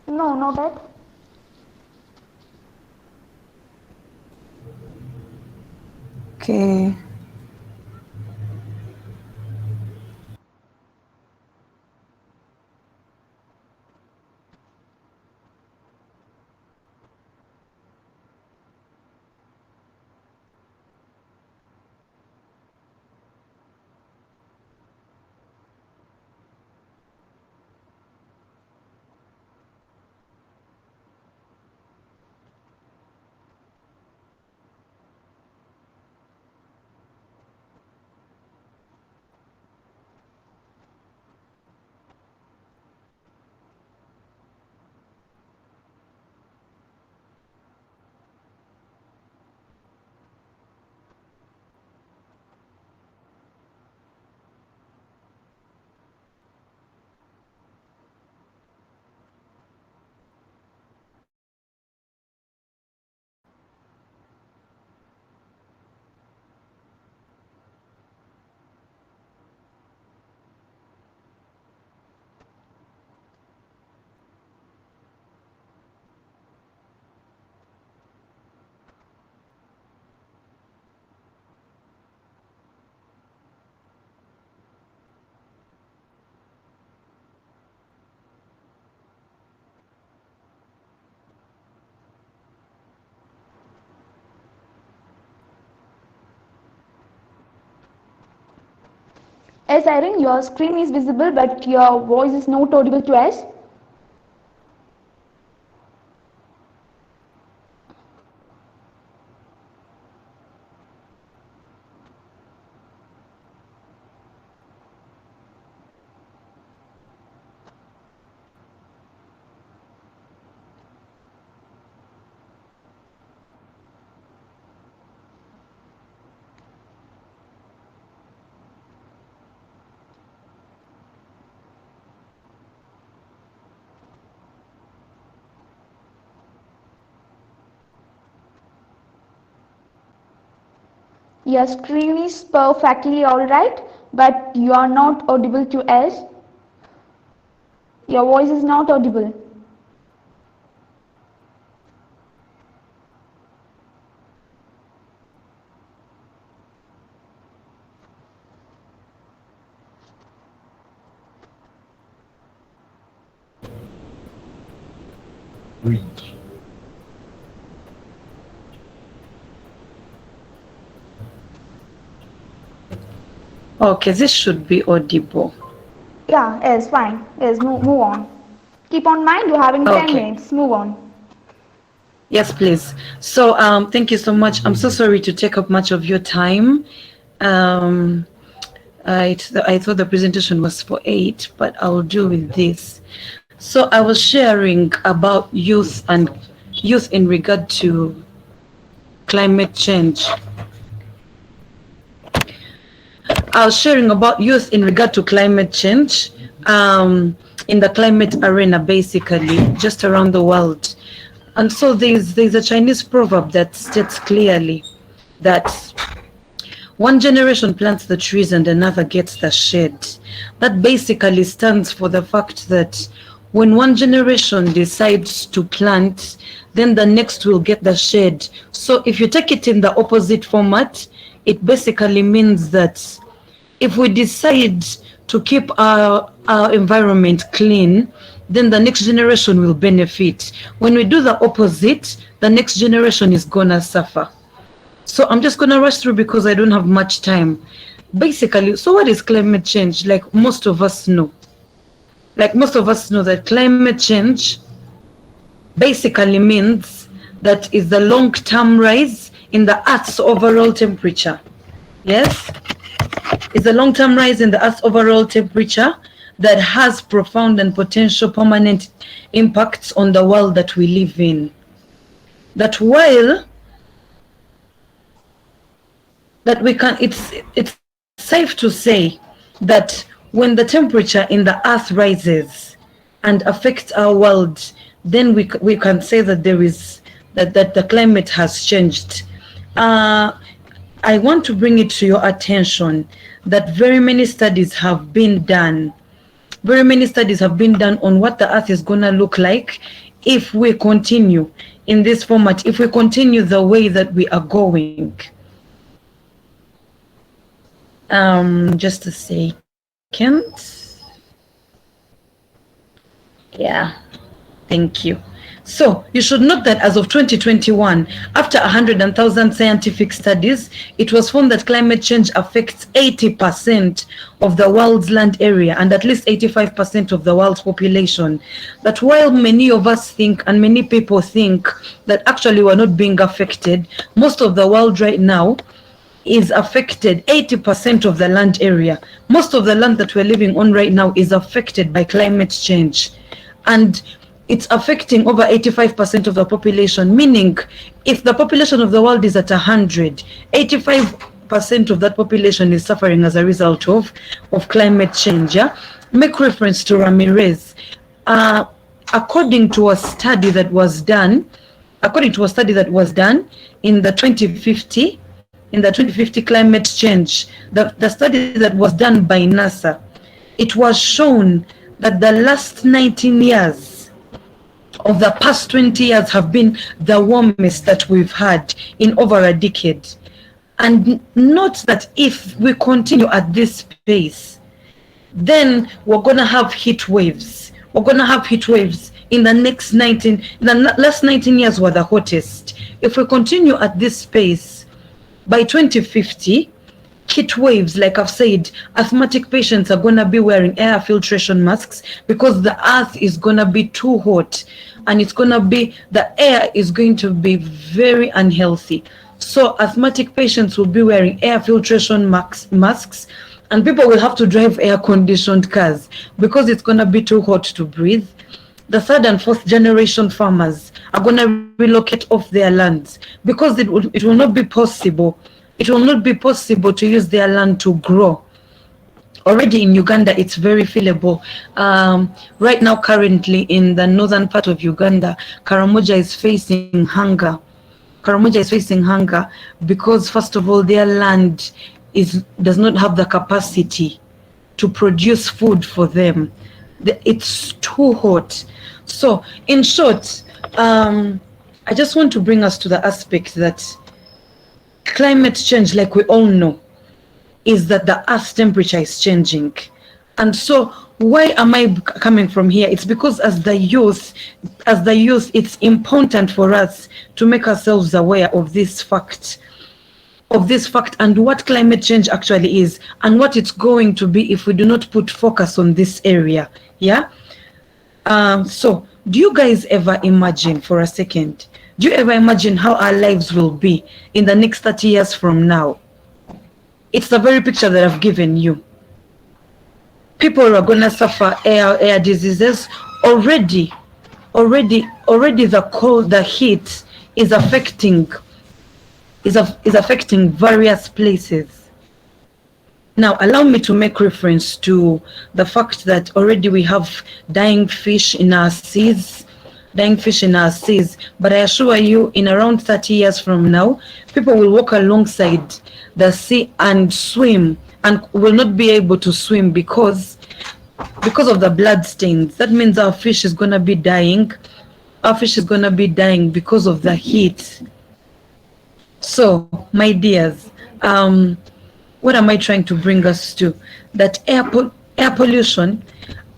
No, not that. Okay. Yes, Irene, your screen is visible, but your voice is not audible to us. Your screen is perfectly alright, but you are not audible to us. Your voice is not audible. Okay, this should be audible. Yeah, yes, fine. Yes, move on. Keep on mind, you're having 10 Okay. minutes. Move on. Yes, please. So, thank you so much. I'm so sorry to take up much of your time. I thought the presentation was for 8, but I'll do with this. So I was sharing about youth and youth in regard to climate change. I was sharing about youth in regard to climate change in the climate arena, basically, just around the world. And so there's a Chinese proverb that states clearly that one generation plants the trees and another gets the shade. That basically stands for the fact that when one generation decides to plant, then the next will get the shade. So if you take it in the opposite format, it basically means that if we decide to keep our environment clean, then the next generation will benefit. When we do the opposite, the next generation is gonna suffer. So I'm just gonna rush through because I don't have much time. Basically, so what is climate change? Like most of us know. That climate change basically means that is the long-term rise in the Earth's overall temperature. Yes? It's a long-term rise in the Earth's overall temperature that has profound and potential permanent impacts on the world that we live in. That while that we can, it's safe to say that when the temperature in the Earth rises and affects our world, then we can say that there is that the climate has changed. I want to bring it to your attention that very many studies have been done. Very many studies have been done on what the Earth is going to look like if we continue in this format, if we continue the way that we are going. Just a second. Yeah, thank you. So you should note that as of 2021, after 100,000 scientific studies, it was found that climate change affects 80% of the world's land area and at least 85% of the world's population. That while many of us think and many people think that actually we're not being affected, most of the world right now is affected. 80% of the land area, most of the land that we're living on right now is affected by climate change. And it's affecting over 85% of the population, meaning if the population of the world is at 100, 85% of that population is suffering as a result of climate change. Yeah? Make reference to Ramirez. According to a study that was done in the 2050 climate change, the study that was done by NASA, it was shown that the last 19 years of the past 20 years have been the warmest that we've had in over a decade. And note that if we continue at this pace, then we're going to have heat waves. We're going to have heat waves in the next the last 19 years were the hottest. If we continue at this pace, by 2050, heat waves, like I've said, asthmatic patients are going to be wearing air filtration masks because the earth is going to be too hot, and it's going to be, the air is going to be very unhealthy. So asthmatic patients will be wearing air filtration masks, and people will have to drive air conditioned cars because it's going to be too hot to breathe. The third and fourth generation farmers are going to relocate off their lands because it will not be possible. It will not be possible to use their land to grow. Already in Uganda, it's very feasible. Right now, currently in the northern part of Uganda, Karamoja is facing hunger. Karamoja is facing hunger because, first of all, their land does not have the capacity to produce food for them. It's too hot. So, in short, I just want to bring us to the aspect that climate change, like we all know, is that the Earth's temperature is changing. And so why am I coming from here? It's because as the youth, it's important for us to make ourselves aware of this fact, and what climate change actually is, and what it's going to be if we do not put focus on this area. Yeah. So do you guys ever imagine for a second, do you ever imagine how our lives will be in the next 30 years from now? It's the very picture that I've given you. People are going to suffer air diseases. Already the cold, the heat is affecting various places. Now, allow me to make reference to the fact that already we have dying fish in our seas, but I assure you, in around 30 years from now, people will walk alongside the sea and swim, and will not be able to swim because of the blood stains. That means our fish is going to be dying. Our fish is going to be dying because of the heat. So, my dears, what am I trying to bring us to? That air pollution.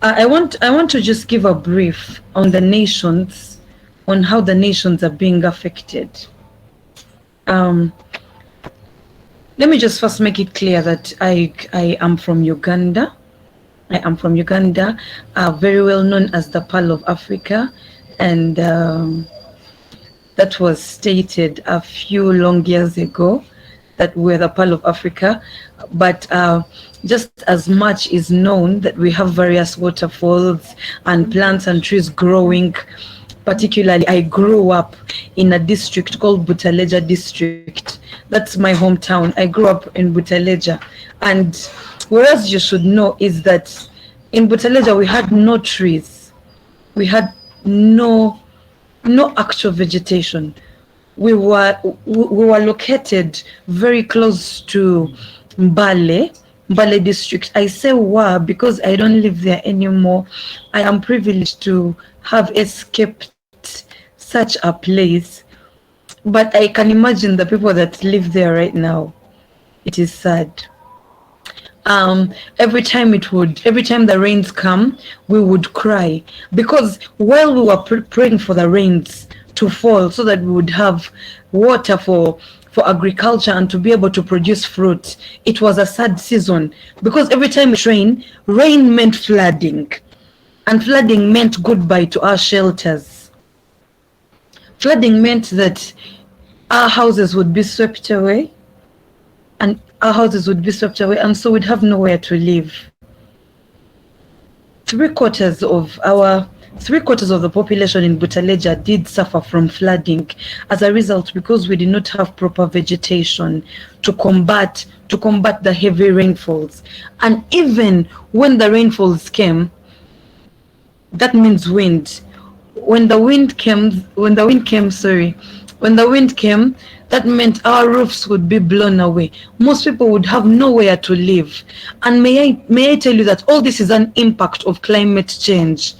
I want to just give a brief on the nations, on how the nations are being affected. Let me just first make it clear that I am from Uganda. I am from Uganda, very well known as the Pearl of Africa, and that was stated a few long years ago that we're the Pearl of Africa. But just as much is known that we have various waterfalls and plants and trees growing. Particularly, I grew up in a district called Butaleja district. That's my hometown. I grew up in Butaleja. And whereas you should know is that in Butaleja, we had no trees. We had no actual vegetation. We were located very close to Mbale district. I say were because I don't live there anymore. I am privileged to have escaped such a place, but I can imagine the people that live there right now. It is sad. Every time the rains come, we would cry, because while we were praying for the rains to fall so that we would have water for agriculture and to be able to produce fruit, it was a sad season, because every time it rained, rain meant flooding, and flooding meant goodbye to our shelters. Flooding meant that our houses would be swept away, and so we'd have nowhere to live. Three quarters of the population in Butaleja did suffer from flooding as a result, because we did not have proper vegetation to combat the heavy rainfalls. And even when the rainfalls came, that means wind. When the wind came, that meant our roofs would be blown away. Most people would have nowhere to live. And may I tell you that all this is an impact of climate change.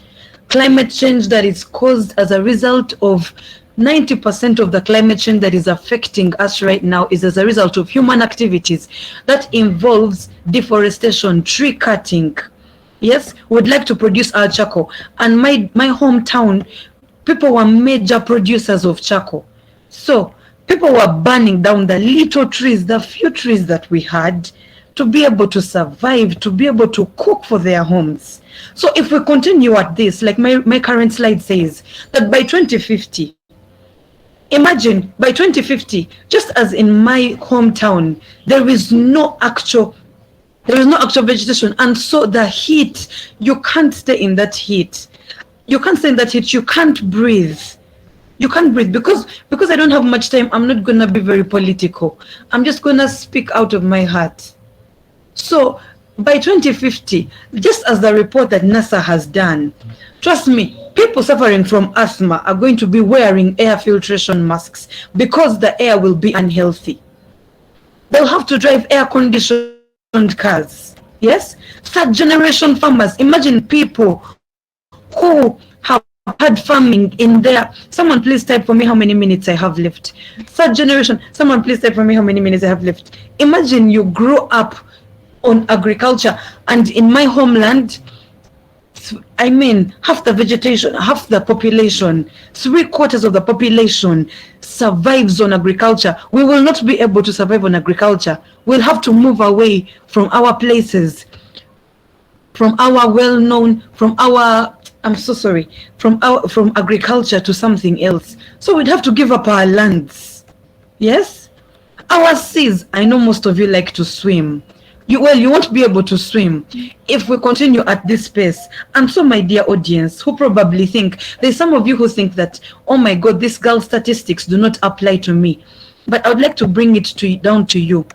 Climate change that is caused as a result of 90% of the climate change that is affecting us right now is as a result of human activities that involves deforestation, tree cutting. Yes, we'd like to produce our charcoal. And my hometown, people were major producers of charcoal. So People were burning down the little trees, the few trees that we had, to be able to survive, to be able to cook for their homes. So if we continue at this, like my current slide says, that by 2050, imagine by 2050, just as in my hometown, there is no actual vegetation, and so the heat, you can't stay in that heat. You can't stay in that heat. You can't breathe. You can't breathe because I don't have much time. I'm not gonna be very political. I'm just gonna speak out of my heart. So by 2050, just as the report that NASA has done, trust me, people suffering from asthma are going to be wearing air filtration masks because the air will be unhealthy. They'll have to drive air-conditioned cars. Yes? Third generation farmers. Imagine people who have had farming in there. Someone please type for me how many minutes I have left. Third generation. Someone please type for me how many minutes I have left. Imagine you grew up on agriculture, and in my homeland, I mean, half the vegetation, half the population, 3/4 of the population survives on agriculture. We will not be able to survive on agriculture. We'll have to move away from our places, from our well-known, from agriculture to something else. So we'd have to give up our lands. Yes? Our seas, I know most of you like to swim. You won't be able to swim if we continue at this pace. And so, my dear audience, who probably think, there's some of you who think that, oh my God, these girl statistics do not apply to me. But I would like to bring it down to you.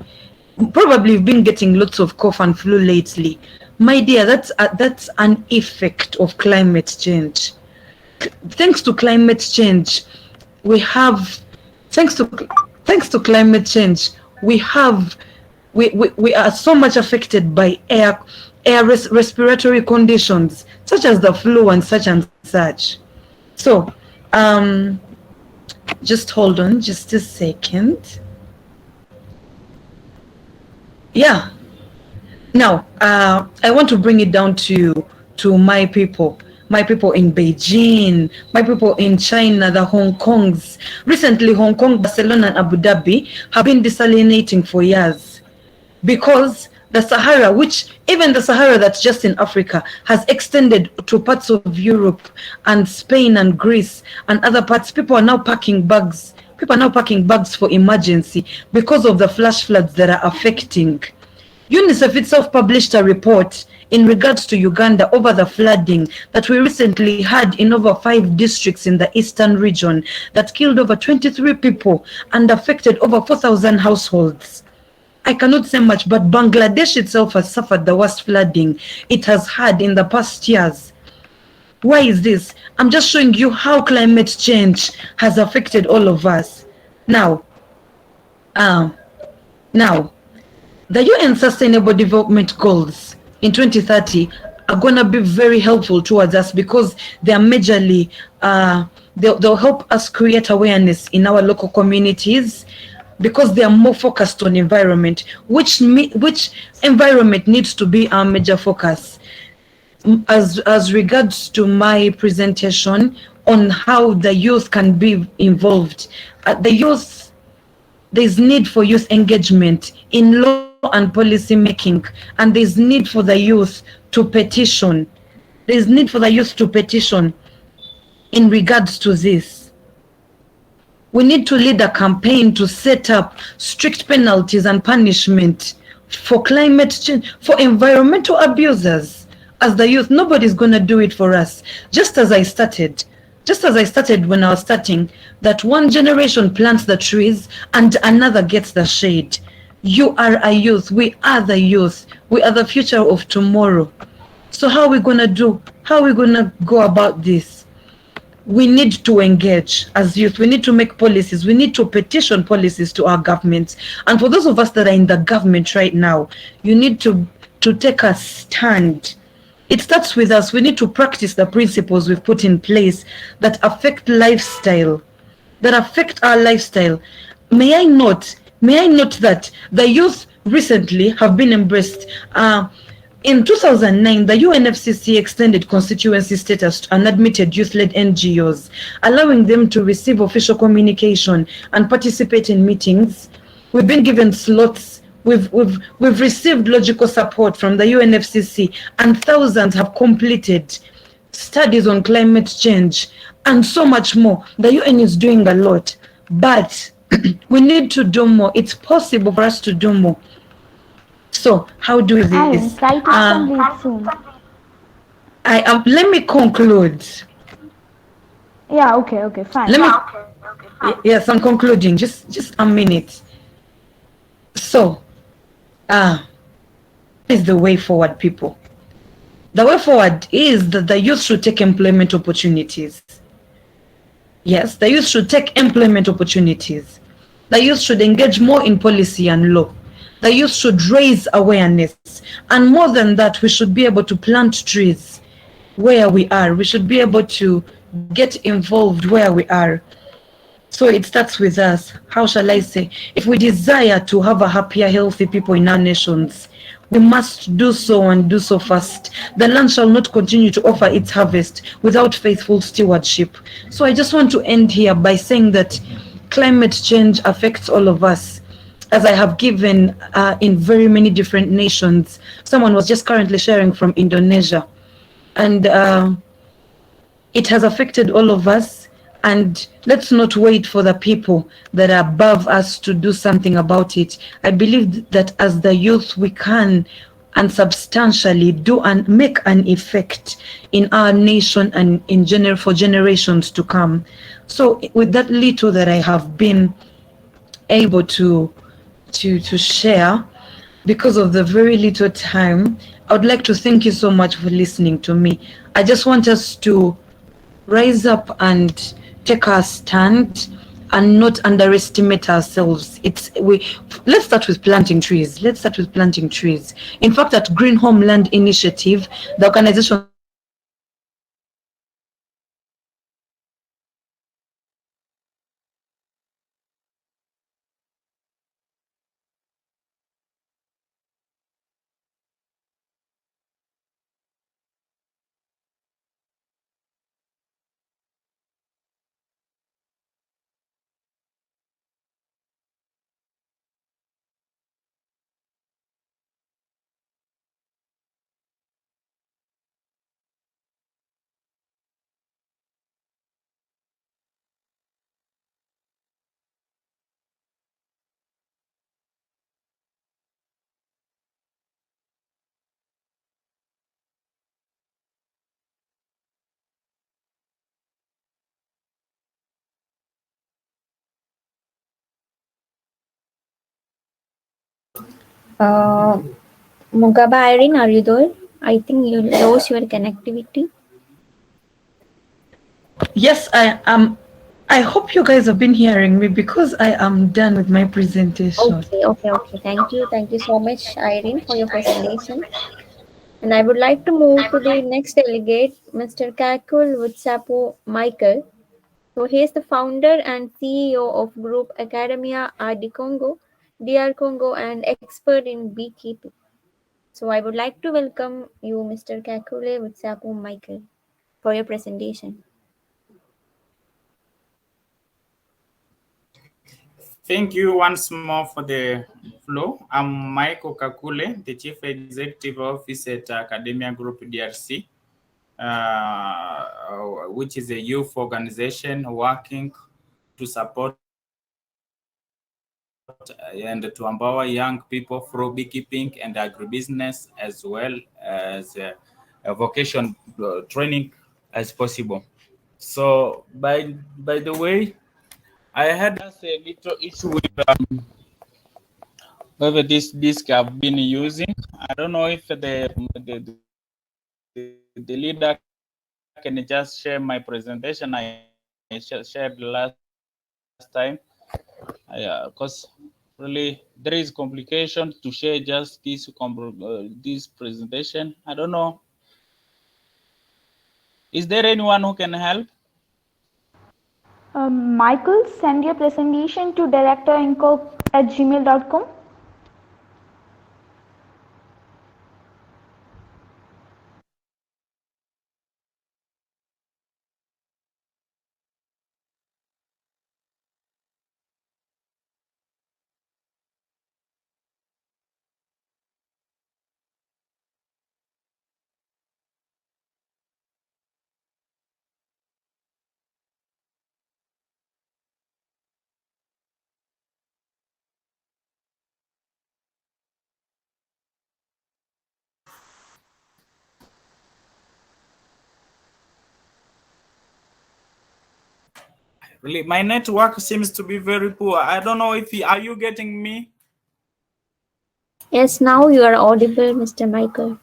Probably you've been getting lots of cough and flu lately. My dear, that's an effect of climate change. Thanks to climate change, we are so much affected by respiratory conditions such as the flu and such. So just hold on just a second. Yeah, now I want to bring it down to my people in Beijing, my people in China, the Hong Kongs. Recently, Hong Kong, Barcelona, and Abu Dhabi have been desalinating for years, because the Sahara, even the Sahara that's just in Africa, has extended to parts of Europe and Spain and Greece and other parts. People are now packing bags for emergency because of the flash floods that are affecting. UNICEF itself published a report in regards to Uganda over the flooding that we recently had in over 5 districts in the eastern region that killed over 23 people and affected over 4,000 households. I cannot say much, but Bangladesh itself has suffered the worst flooding it has had in the past years. Why is this? I'm just showing you how climate change has affected all of us. Now, the UN Sustainable Development Goals in 2030 are going to be very helpful towards us, because they are majorly, they'll help us create awareness in our local communities, because they are more focused on environment, which environment needs to be our major focus. As regards to my presentation on how the youth can be involved, there's need for youth engagement in law and policy making, and there's need for the youth to petition. There's need for the youth to petition in regards to this. We need to lead a campaign to set up strict penalties and punishment for climate change, for environmental abusers. As the youth, nobody's going to do it for us. Just as I started when I was starting, that one generation plants the trees and another gets the shade. You are a youth. We are the youth. We are the future of tomorrow. So how are we going to do? How are we going to go about this? We need to engage as youth. We need to make policies. We need to petition policies to our governments. And for those of us that are in the government right now, you need to take a stand. It starts with us. We need to practice the principles we've put in place that affect lifestyle, that affect our lifestyle. May I note that the youth recently have been embraced. In 2009, the UNFCCC extended constituency status to unadmitted youth-led NGOs, allowing them to receive official communication and participate in meetings. We've been given slots. We've received logical support from the UNFCCC, and thousands have completed studies on climate change, and so much more. The UN is doing a lot, but we need to do more. It's possible for us to do more. So how do we do Irene, this? try to complete soon. Let me conclude. Yeah, okay, fine. Let me. Yes, I'm concluding. Just a minute. So, is the way forward, people. The way forward is that the youth should take employment opportunities. Yes, the youth should take employment opportunities. The youth should engage more in policy and law. The youth should raise awareness. And more than that, we should be able to plant trees where we are. We should be able to get involved where we are. So it starts with us. How shall I say? If we desire to have a happier, healthy people in our nations, we must do so and do so fast. The land shall not continue to offer its harvest without faithful stewardship. So I just want to end here by saying that climate change affects all of us. As I have given in very many different nations. Someone was just currently sharing from Indonesia. And it has affected all of us. And let's not wait for the people that are above us to do something about it. I believe that as the youth, we can and substantially do and make an effect in our nation and in general for generations to come. So with that little that I have been able to share, because of the very little time, I would like to thank you so much for listening to me. I just want us to rise up and take our stand and not underestimate ourselves. Let's start with planting trees. In fact, at Green Homeland Initiative, the organization Uh, Mugaba Irene, are you there? I think you lost your connectivity. Yes, I am. I hope you guys have been hearing me because I am done with my presentation. Okay. Thank you so much, Irene, for your presentation. And I would like to move to the next delegate, Mr. Kakul Wutsapu Michael. So he is the founder and CEO of Group Academia RD Congo, DR Congo, and expert in beekeeping. So I would like to welcome you, Mr. Kakule Wutsapu Michael, for your presentation. Thank you once more for the floor. I'm Michael Kakule, the Chief Executive Officer at Academia Group DRC, which is a youth organization working to support and to empower young people through beekeeping and agribusiness, as well as a vocation training as possible. So, by the way, I had just a little issue with this disk I've been using. I don't know if the leader can just share my presentation I shared last time. Because really there is complication to share just this presentation. I don't know. Is there anyone who can help? Michael, send your presentation to directorinco@gmail.com. Really, my network seems to be very poor. I don't know if are you getting me? Yes, now you are audible, Mr. Michael.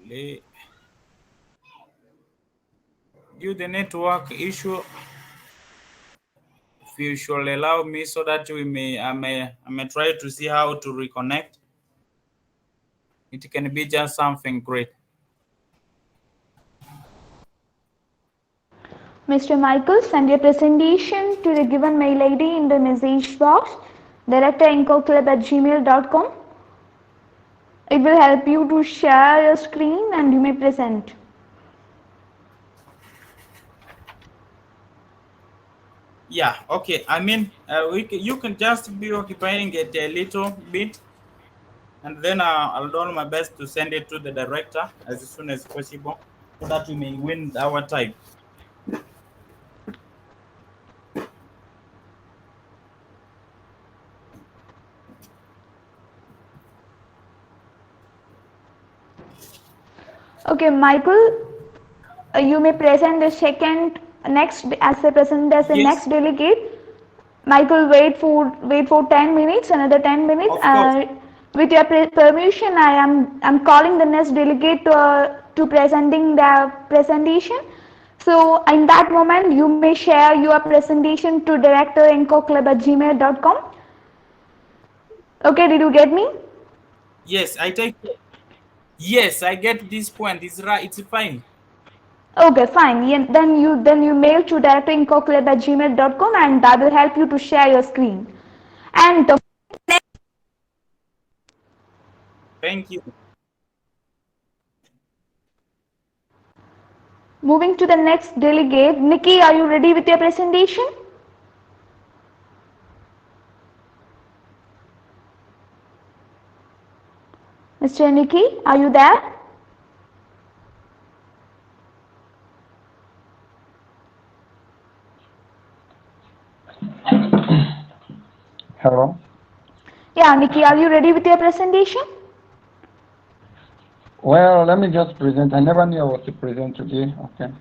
Really, due the network issue, if you should allow me so that I may try to see how to reconnect. It can be just something great. Mr. Michael, send your presentation to the given mail ID in the message box, directorinfoclub@gmail.com. It will help you to share your screen and you may present. Yeah, okay. I mean, you can just be occupying it a little bit, and then I'll do my best to send it to the director as soon as possible so that we may win our time. Okay, Michael, you may present the second next as a present as the Yes, next delegate. Michael, wait for 10 minutes, another 10 minutes. of course. With your permission, I'm calling the next delegate to presenting the presentation. So in that moment, you may share your presentation to director@gmail.com. Okay, did you get me? Yes, I take. Yes, I get this point. It's right. It's fine. Okay, fine. Yeah, then you mail to director@gmail.com and that will help you to share your screen. And Thank you. moving to the next delegate, Nikki, are you ready with your presentation? Mr. Nikki, are you there? Hello. Yeah, Nikki, are you ready with your presentation? Well, let me just present. I never knew I was to present today. Okay.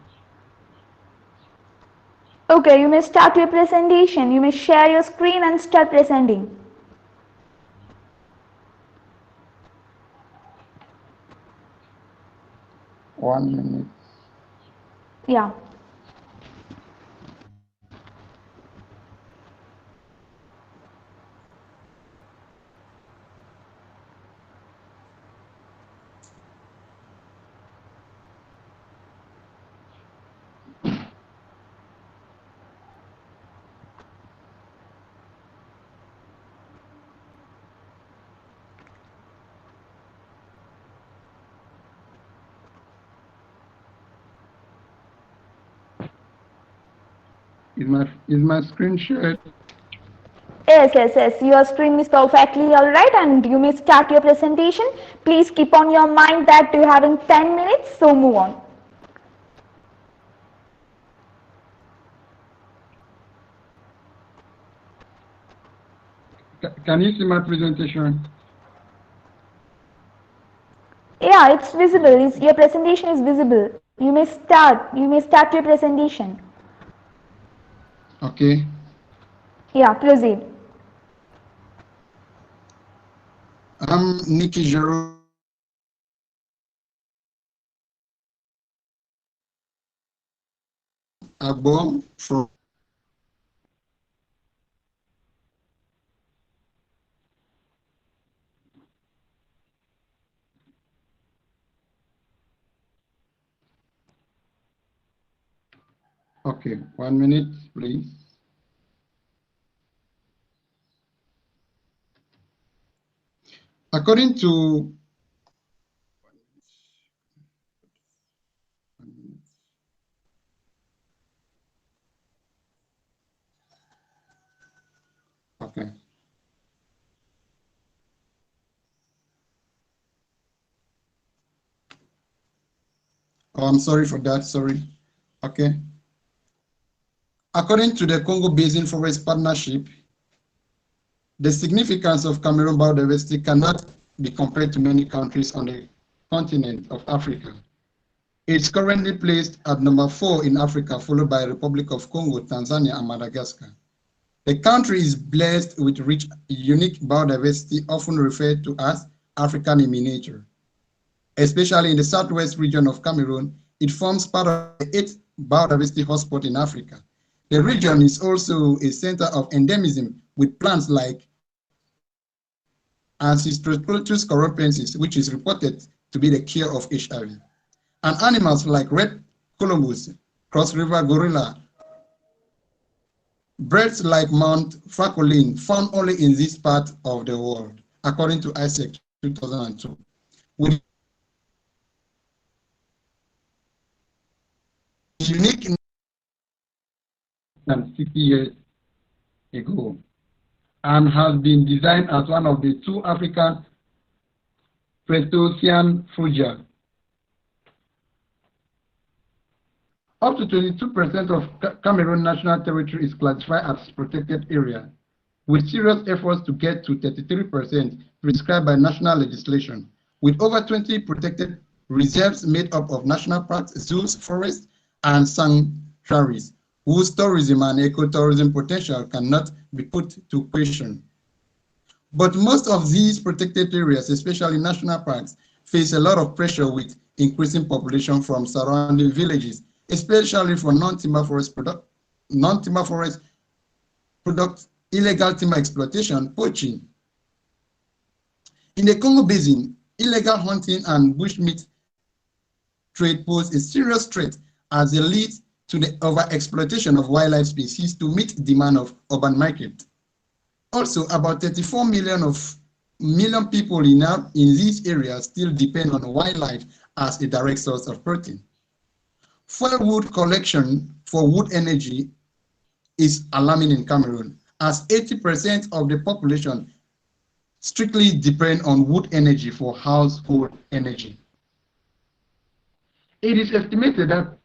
Okay, you may start your presentation. You may share your screen and start presenting. One minute. Yeah. Is my screen shared? Yes. Your screen is perfectly alright and you may start your presentation. Please keep on your mind that you're having 10 minutes, so move on. Can you see my presentation? Yeah, it's visible. Your presentation is visible. You may start. You may start your presentation. Okay. Yeah, proceed. I'm Nikki Jero. Agbo from Okay, 1 minute, please. According to Okay. Oh, I'm sorry for that. Sorry. Okay. According to the Congo Basin Forest Partnership, the significance of Cameroon biodiversity cannot be compared to many countries on the continent of Africa. It's currently placed at number 4 in Africa, followed by Republic of Congo, Tanzania, and Madagascar. The country is blessed with rich, unique biodiversity, often referred to as African in miniature. Especially in the southwest region of Cameroon, it forms part of the 8th biodiversity hotspot in Africa. The region is also a center of endemism with plants like Ancestropletus coropensis, which is reported to be the cure of HIV, and animals like red columbus, cross river gorilla, birds like Mount Francolin, found only in this part of the world, according to ISEC 2002. With unique than 60 years ago, and has been designed as one of the 2 African Prestosian frugia. Up to 22% of Cameroon national territory is classified as protected area, with serious efforts to get to 33% prescribed by national legislation, with over 20 protected reserves made up of national parks, zoos, forests, and sanctuaries, whose tourism and ecotourism potential cannot be put to question. But most of these protected areas, especially national parks, face a lot of pressure with increasing population from surrounding villages, especially for non-timber forest product, illegal timber exploitation, poaching. In the Congo Basin, illegal hunting and bushmeat trade pose a serious threat as they lead to the overexploitation of wildlife species to meet demand of urban market. Also, about 34 million people in these areas still depend on wildlife as a direct source of protein. Firewood collection for wood energy is alarming in Cameroon, as 80% of the population strictly depend on wood energy for household energy. It is estimated that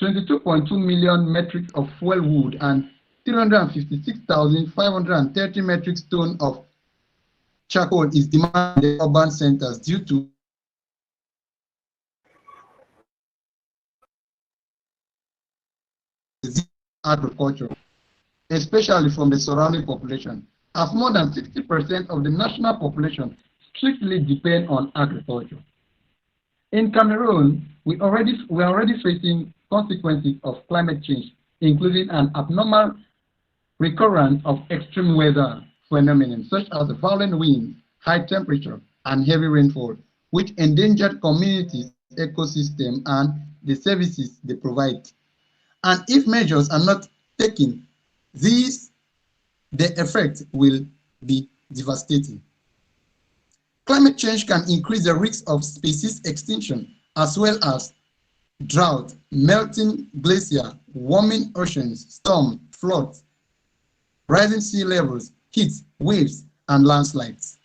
22.2 million metric of fuel wood and 356,530 metric tons of charcoal is demanded in the urban centers due to agriculture, especially from the surrounding population, as more than 60% of the national population strictly depend on agriculture. In Cameroon, we are already facing consequences of climate change, including an abnormal recurrence of extreme weather phenomena such as violent winds, high temperature, and heavy rainfall, which endangered communities, ecosystem, and the services they provide. And if measures are not taken, the effect will be devastating. Climate change can increase the risk of species extinction, as well as drought, melting glacier, warming oceans, storm, floods, rising sea levels, heat, waves, and landslides.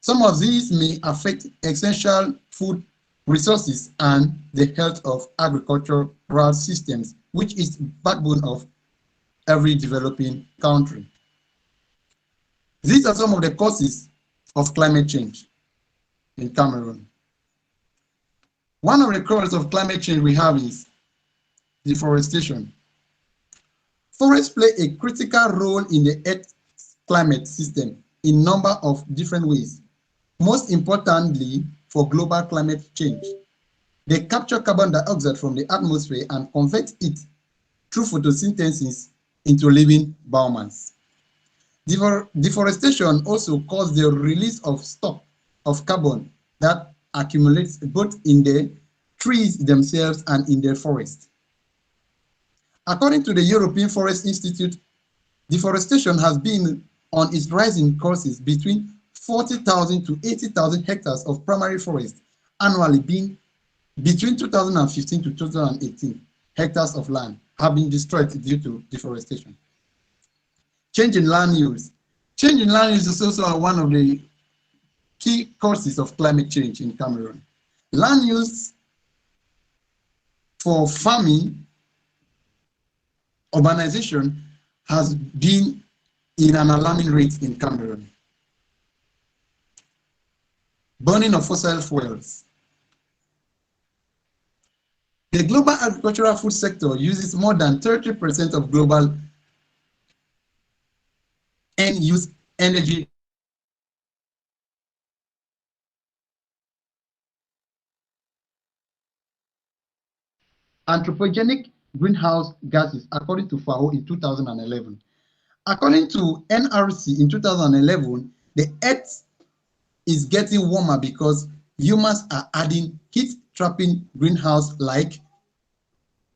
Some of these may affect essential food resources and the health of agricultural systems, which is the backbone of every developing country. These are some of the causes of climate change in Cameroon. One of the causes of climate change we have is deforestation. Forests play a critical role in the Earth's climate system in a number of different ways. Most importantly, for global climate change, they capture carbon dioxide from the atmosphere and convert it through photosynthesis into living biomass. Deforestation also causes the release of stock of carbon that accumulates both in the trees themselves and in the forest. According to the European Forest Institute, deforestation has been on its rising courses between 40,000 to 80,000 hectares of primary forest annually being between 2015 to 2018 hectares of land have been destroyed due to deforestation. Change in land use. Change in land use is also one of the key causes of climate change in Cameroon. Land use for farming, urbanization has been in an alarming rate in Cameroon. Burning of fossil fuels. The global agricultural food sector uses more than 30% of global end-use energy. Anthropogenic greenhouse gases, according to FAO in 2011. According to NRC in 2011, the Earth is getting warmer because humans are adding heat-trapping greenhouse like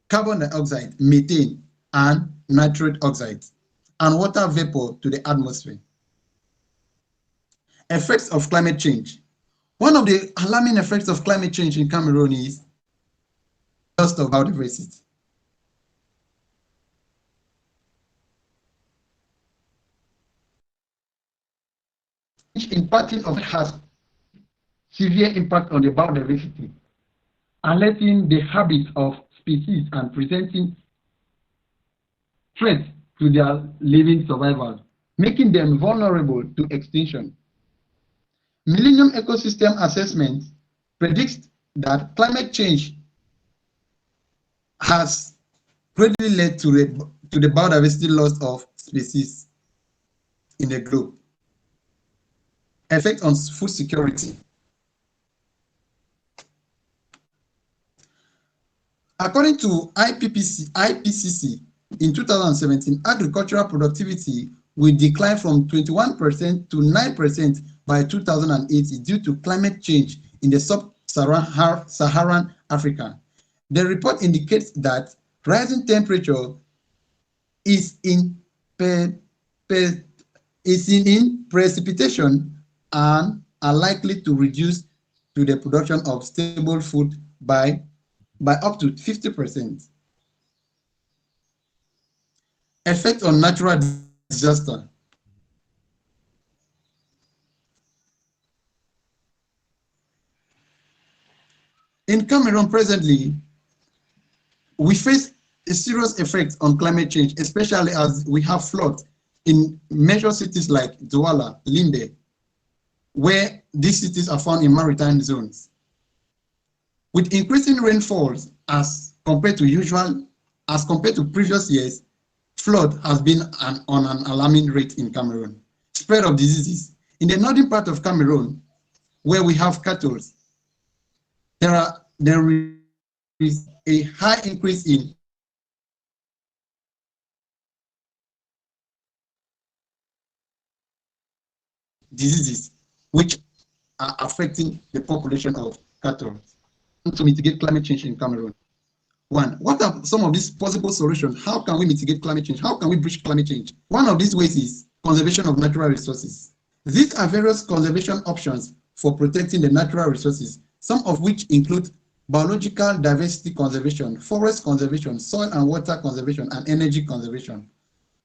carbon dioxide, methane, and nitrate oxides, and water vapor to the atmosphere. Effects of climate change. One of the alarming effects of climate change in Cameroon is loss of biodiversity. Which impacting of it has severe impact on the biodiversity and letting the habits of species and presenting threats to their living survival, making them vulnerable to extinction. Millennium Ecosystem Assessment predicts that climate change has greatly led to the biodiversity loss of species in the globe. Effect on food security. According to IPCC, in 2017, agricultural productivity will decline from 21% to 9% by 2080 due to climate change in the sub-Saharan Africa. The report indicates that rising temperature is in precipitation and are likely to reduce to the production of stable food by up to 50%. Effect on natural disaster. In Cameroon presently, we face a serious effect on climate change, especially as we have floods in major cities like Douala, Linde, where these cities are found in maritime zones. With increasing rainfalls as compared to previous years, flood has been on an alarming rate in Cameroon. Spread of diseases. In the northern part of Cameroon, where we have cattle, there is a high increase in diseases which are affecting the population of cattle. To mitigate climate change in Cameroon. One, what are some of these possible solutions? How can we mitigate climate change? How can we bridge climate change? One of these ways is conservation of natural resources. These are various conservation options for protecting the natural resources, some of which include biological diversity conservation, forest conservation, soil and water conservation, and energy conservation.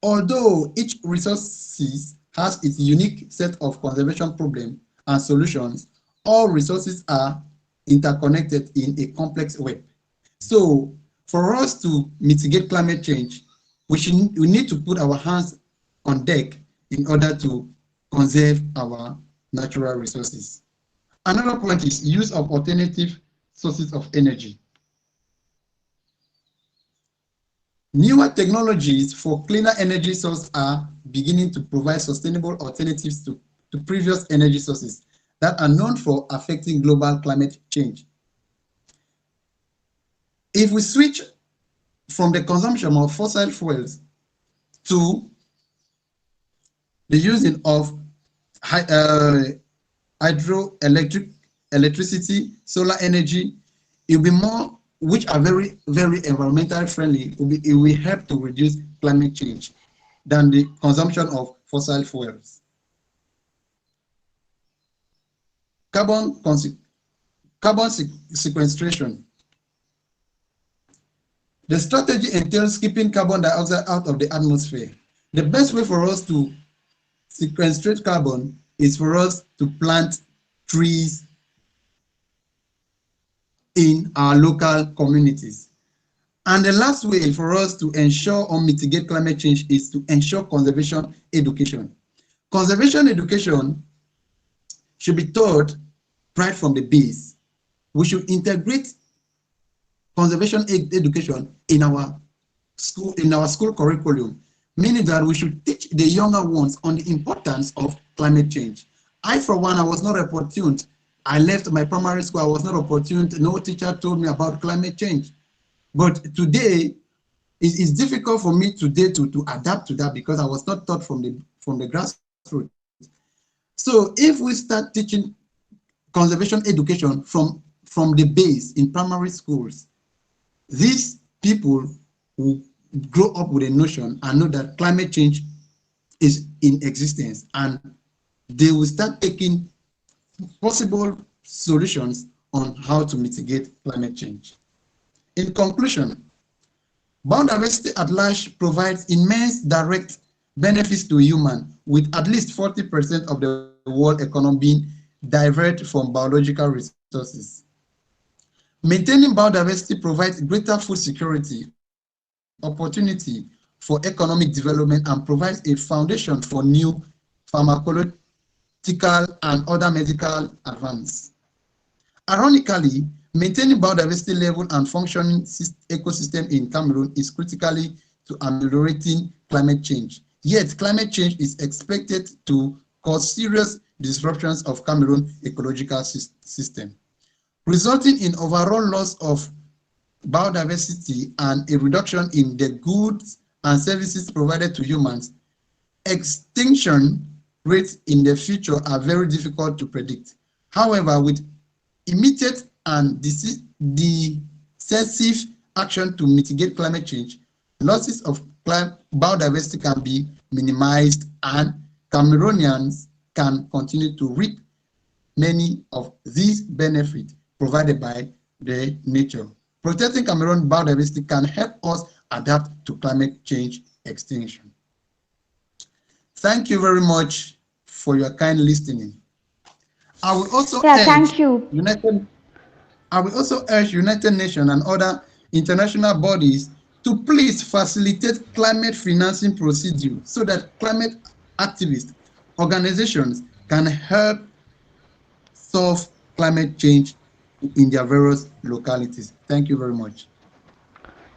Although each resource has its unique set of conservation problems and solutions, all resources are interconnected in a complex web. So for us to mitigate climate change, we need to put our hands on deck in order to conserve our natural resources. Another point is use of alternative sources of energy. Newer technologies for cleaner energy sources are beginning to provide sustainable alternatives to previous energy sources that are known for affecting global climate change. If we switch from the consumption of fossil fuels to the using of electricity, solar energy, it will be more, which are very, very environmentally friendly. It will help to reduce climate change than the consumption of fossil fuels. Carbon sequestration. The strategy entails keeping carbon dioxide out of the atmosphere. The best way for us to sequestrate carbon is for us to plant trees in our local communities. And the last way for us to ensure or mitigate climate change is to ensure conservation education. Conservation education should be taught right from the base. We should integrate conservation education in our school curriculum, meaning that we should teach the younger ones on the importance of climate change. I, for one, I was not opportuned. I left my primary school. I was not opportuned. No teacher told me about climate change. But today, it's difficult for me today to adapt to that because I was not taught from the grassroots. So if we start teaching conservation education from the base in primary schools, these people will grow up with a notion and know that climate change is in existence, and they will start taking possible solutions on how to mitigate climate change. In conclusion, biodiversity at large provides immense direct benefits to humans, with at least 40% of the world economy being diverted from biological resources. Maintaining biodiversity provides greater food security, opportunity for economic development, and provides a foundation for new pharmacological and other medical advances. Ironically, maintaining biodiversity level and functioning ecosystem in Cameroon is critically to ameliorating climate change. Yet, climate change is expected to cause serious disruptions of Cameroon's ecological system, resulting in overall loss of biodiversity and a reduction in the goods and services provided to humans. Extinction rates in the future are very difficult to predict. However, with immediate and decisive action to mitigate climate change, losses of biodiversity can be minimized and Cameroonians can continue to reap many of these benefits provided by the nature. Protecting Cameroon biodiversity can help us adapt to climate change extinction. Thank you very much for your kind listening. I will also Thank you. United Nations and other international bodies to please facilitate climate financing procedure so that climate activists, organizations can help solve climate change in their various localities. Thank you very much.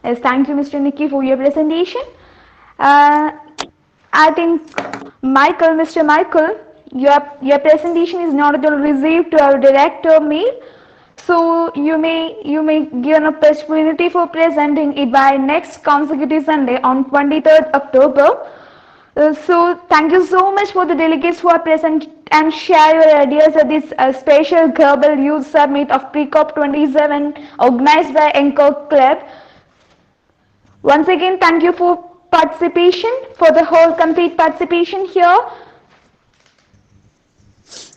Yes, thank you, Mr. Nikki, for your presentation. Uh, I think Mr. Michael, your presentation is not at all received to our director mail, so you may give an opportunity for presenting it by next consecutive Sunday on 23rd October. So thank you so much for the delegates who are present and share your ideas at this special Global Youth Summit of Pre-CoP27 organized by ENCO Club. Once again, thank you for participation, for the whole complete participation here.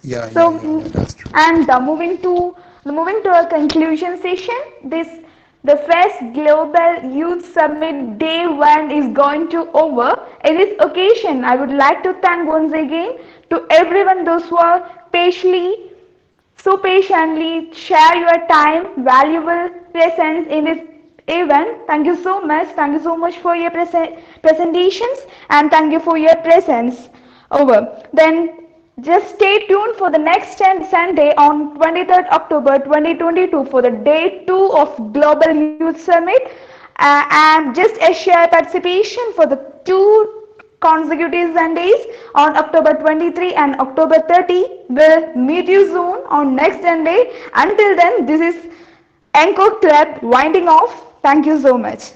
That's true. And moving to our conclusion session, the first Global Youth Summit Day 1 is going to over. In this occasion, I would like to thank once again to everyone those who are patiently share your time, valuable presence in this event. Thank you so much. Thank you so much for your presentations, and thank you for your presence. Over. Then just stay tuned for the next Sunday on 23rd October 2022 for the day 2 of Global Youth Summit, and just a share participation for the 2 consecutive Sundays on October 23 and October 30. We'll meet you soon on next Sunday. Until then, this is ENCO Club winding off. Thank you so much.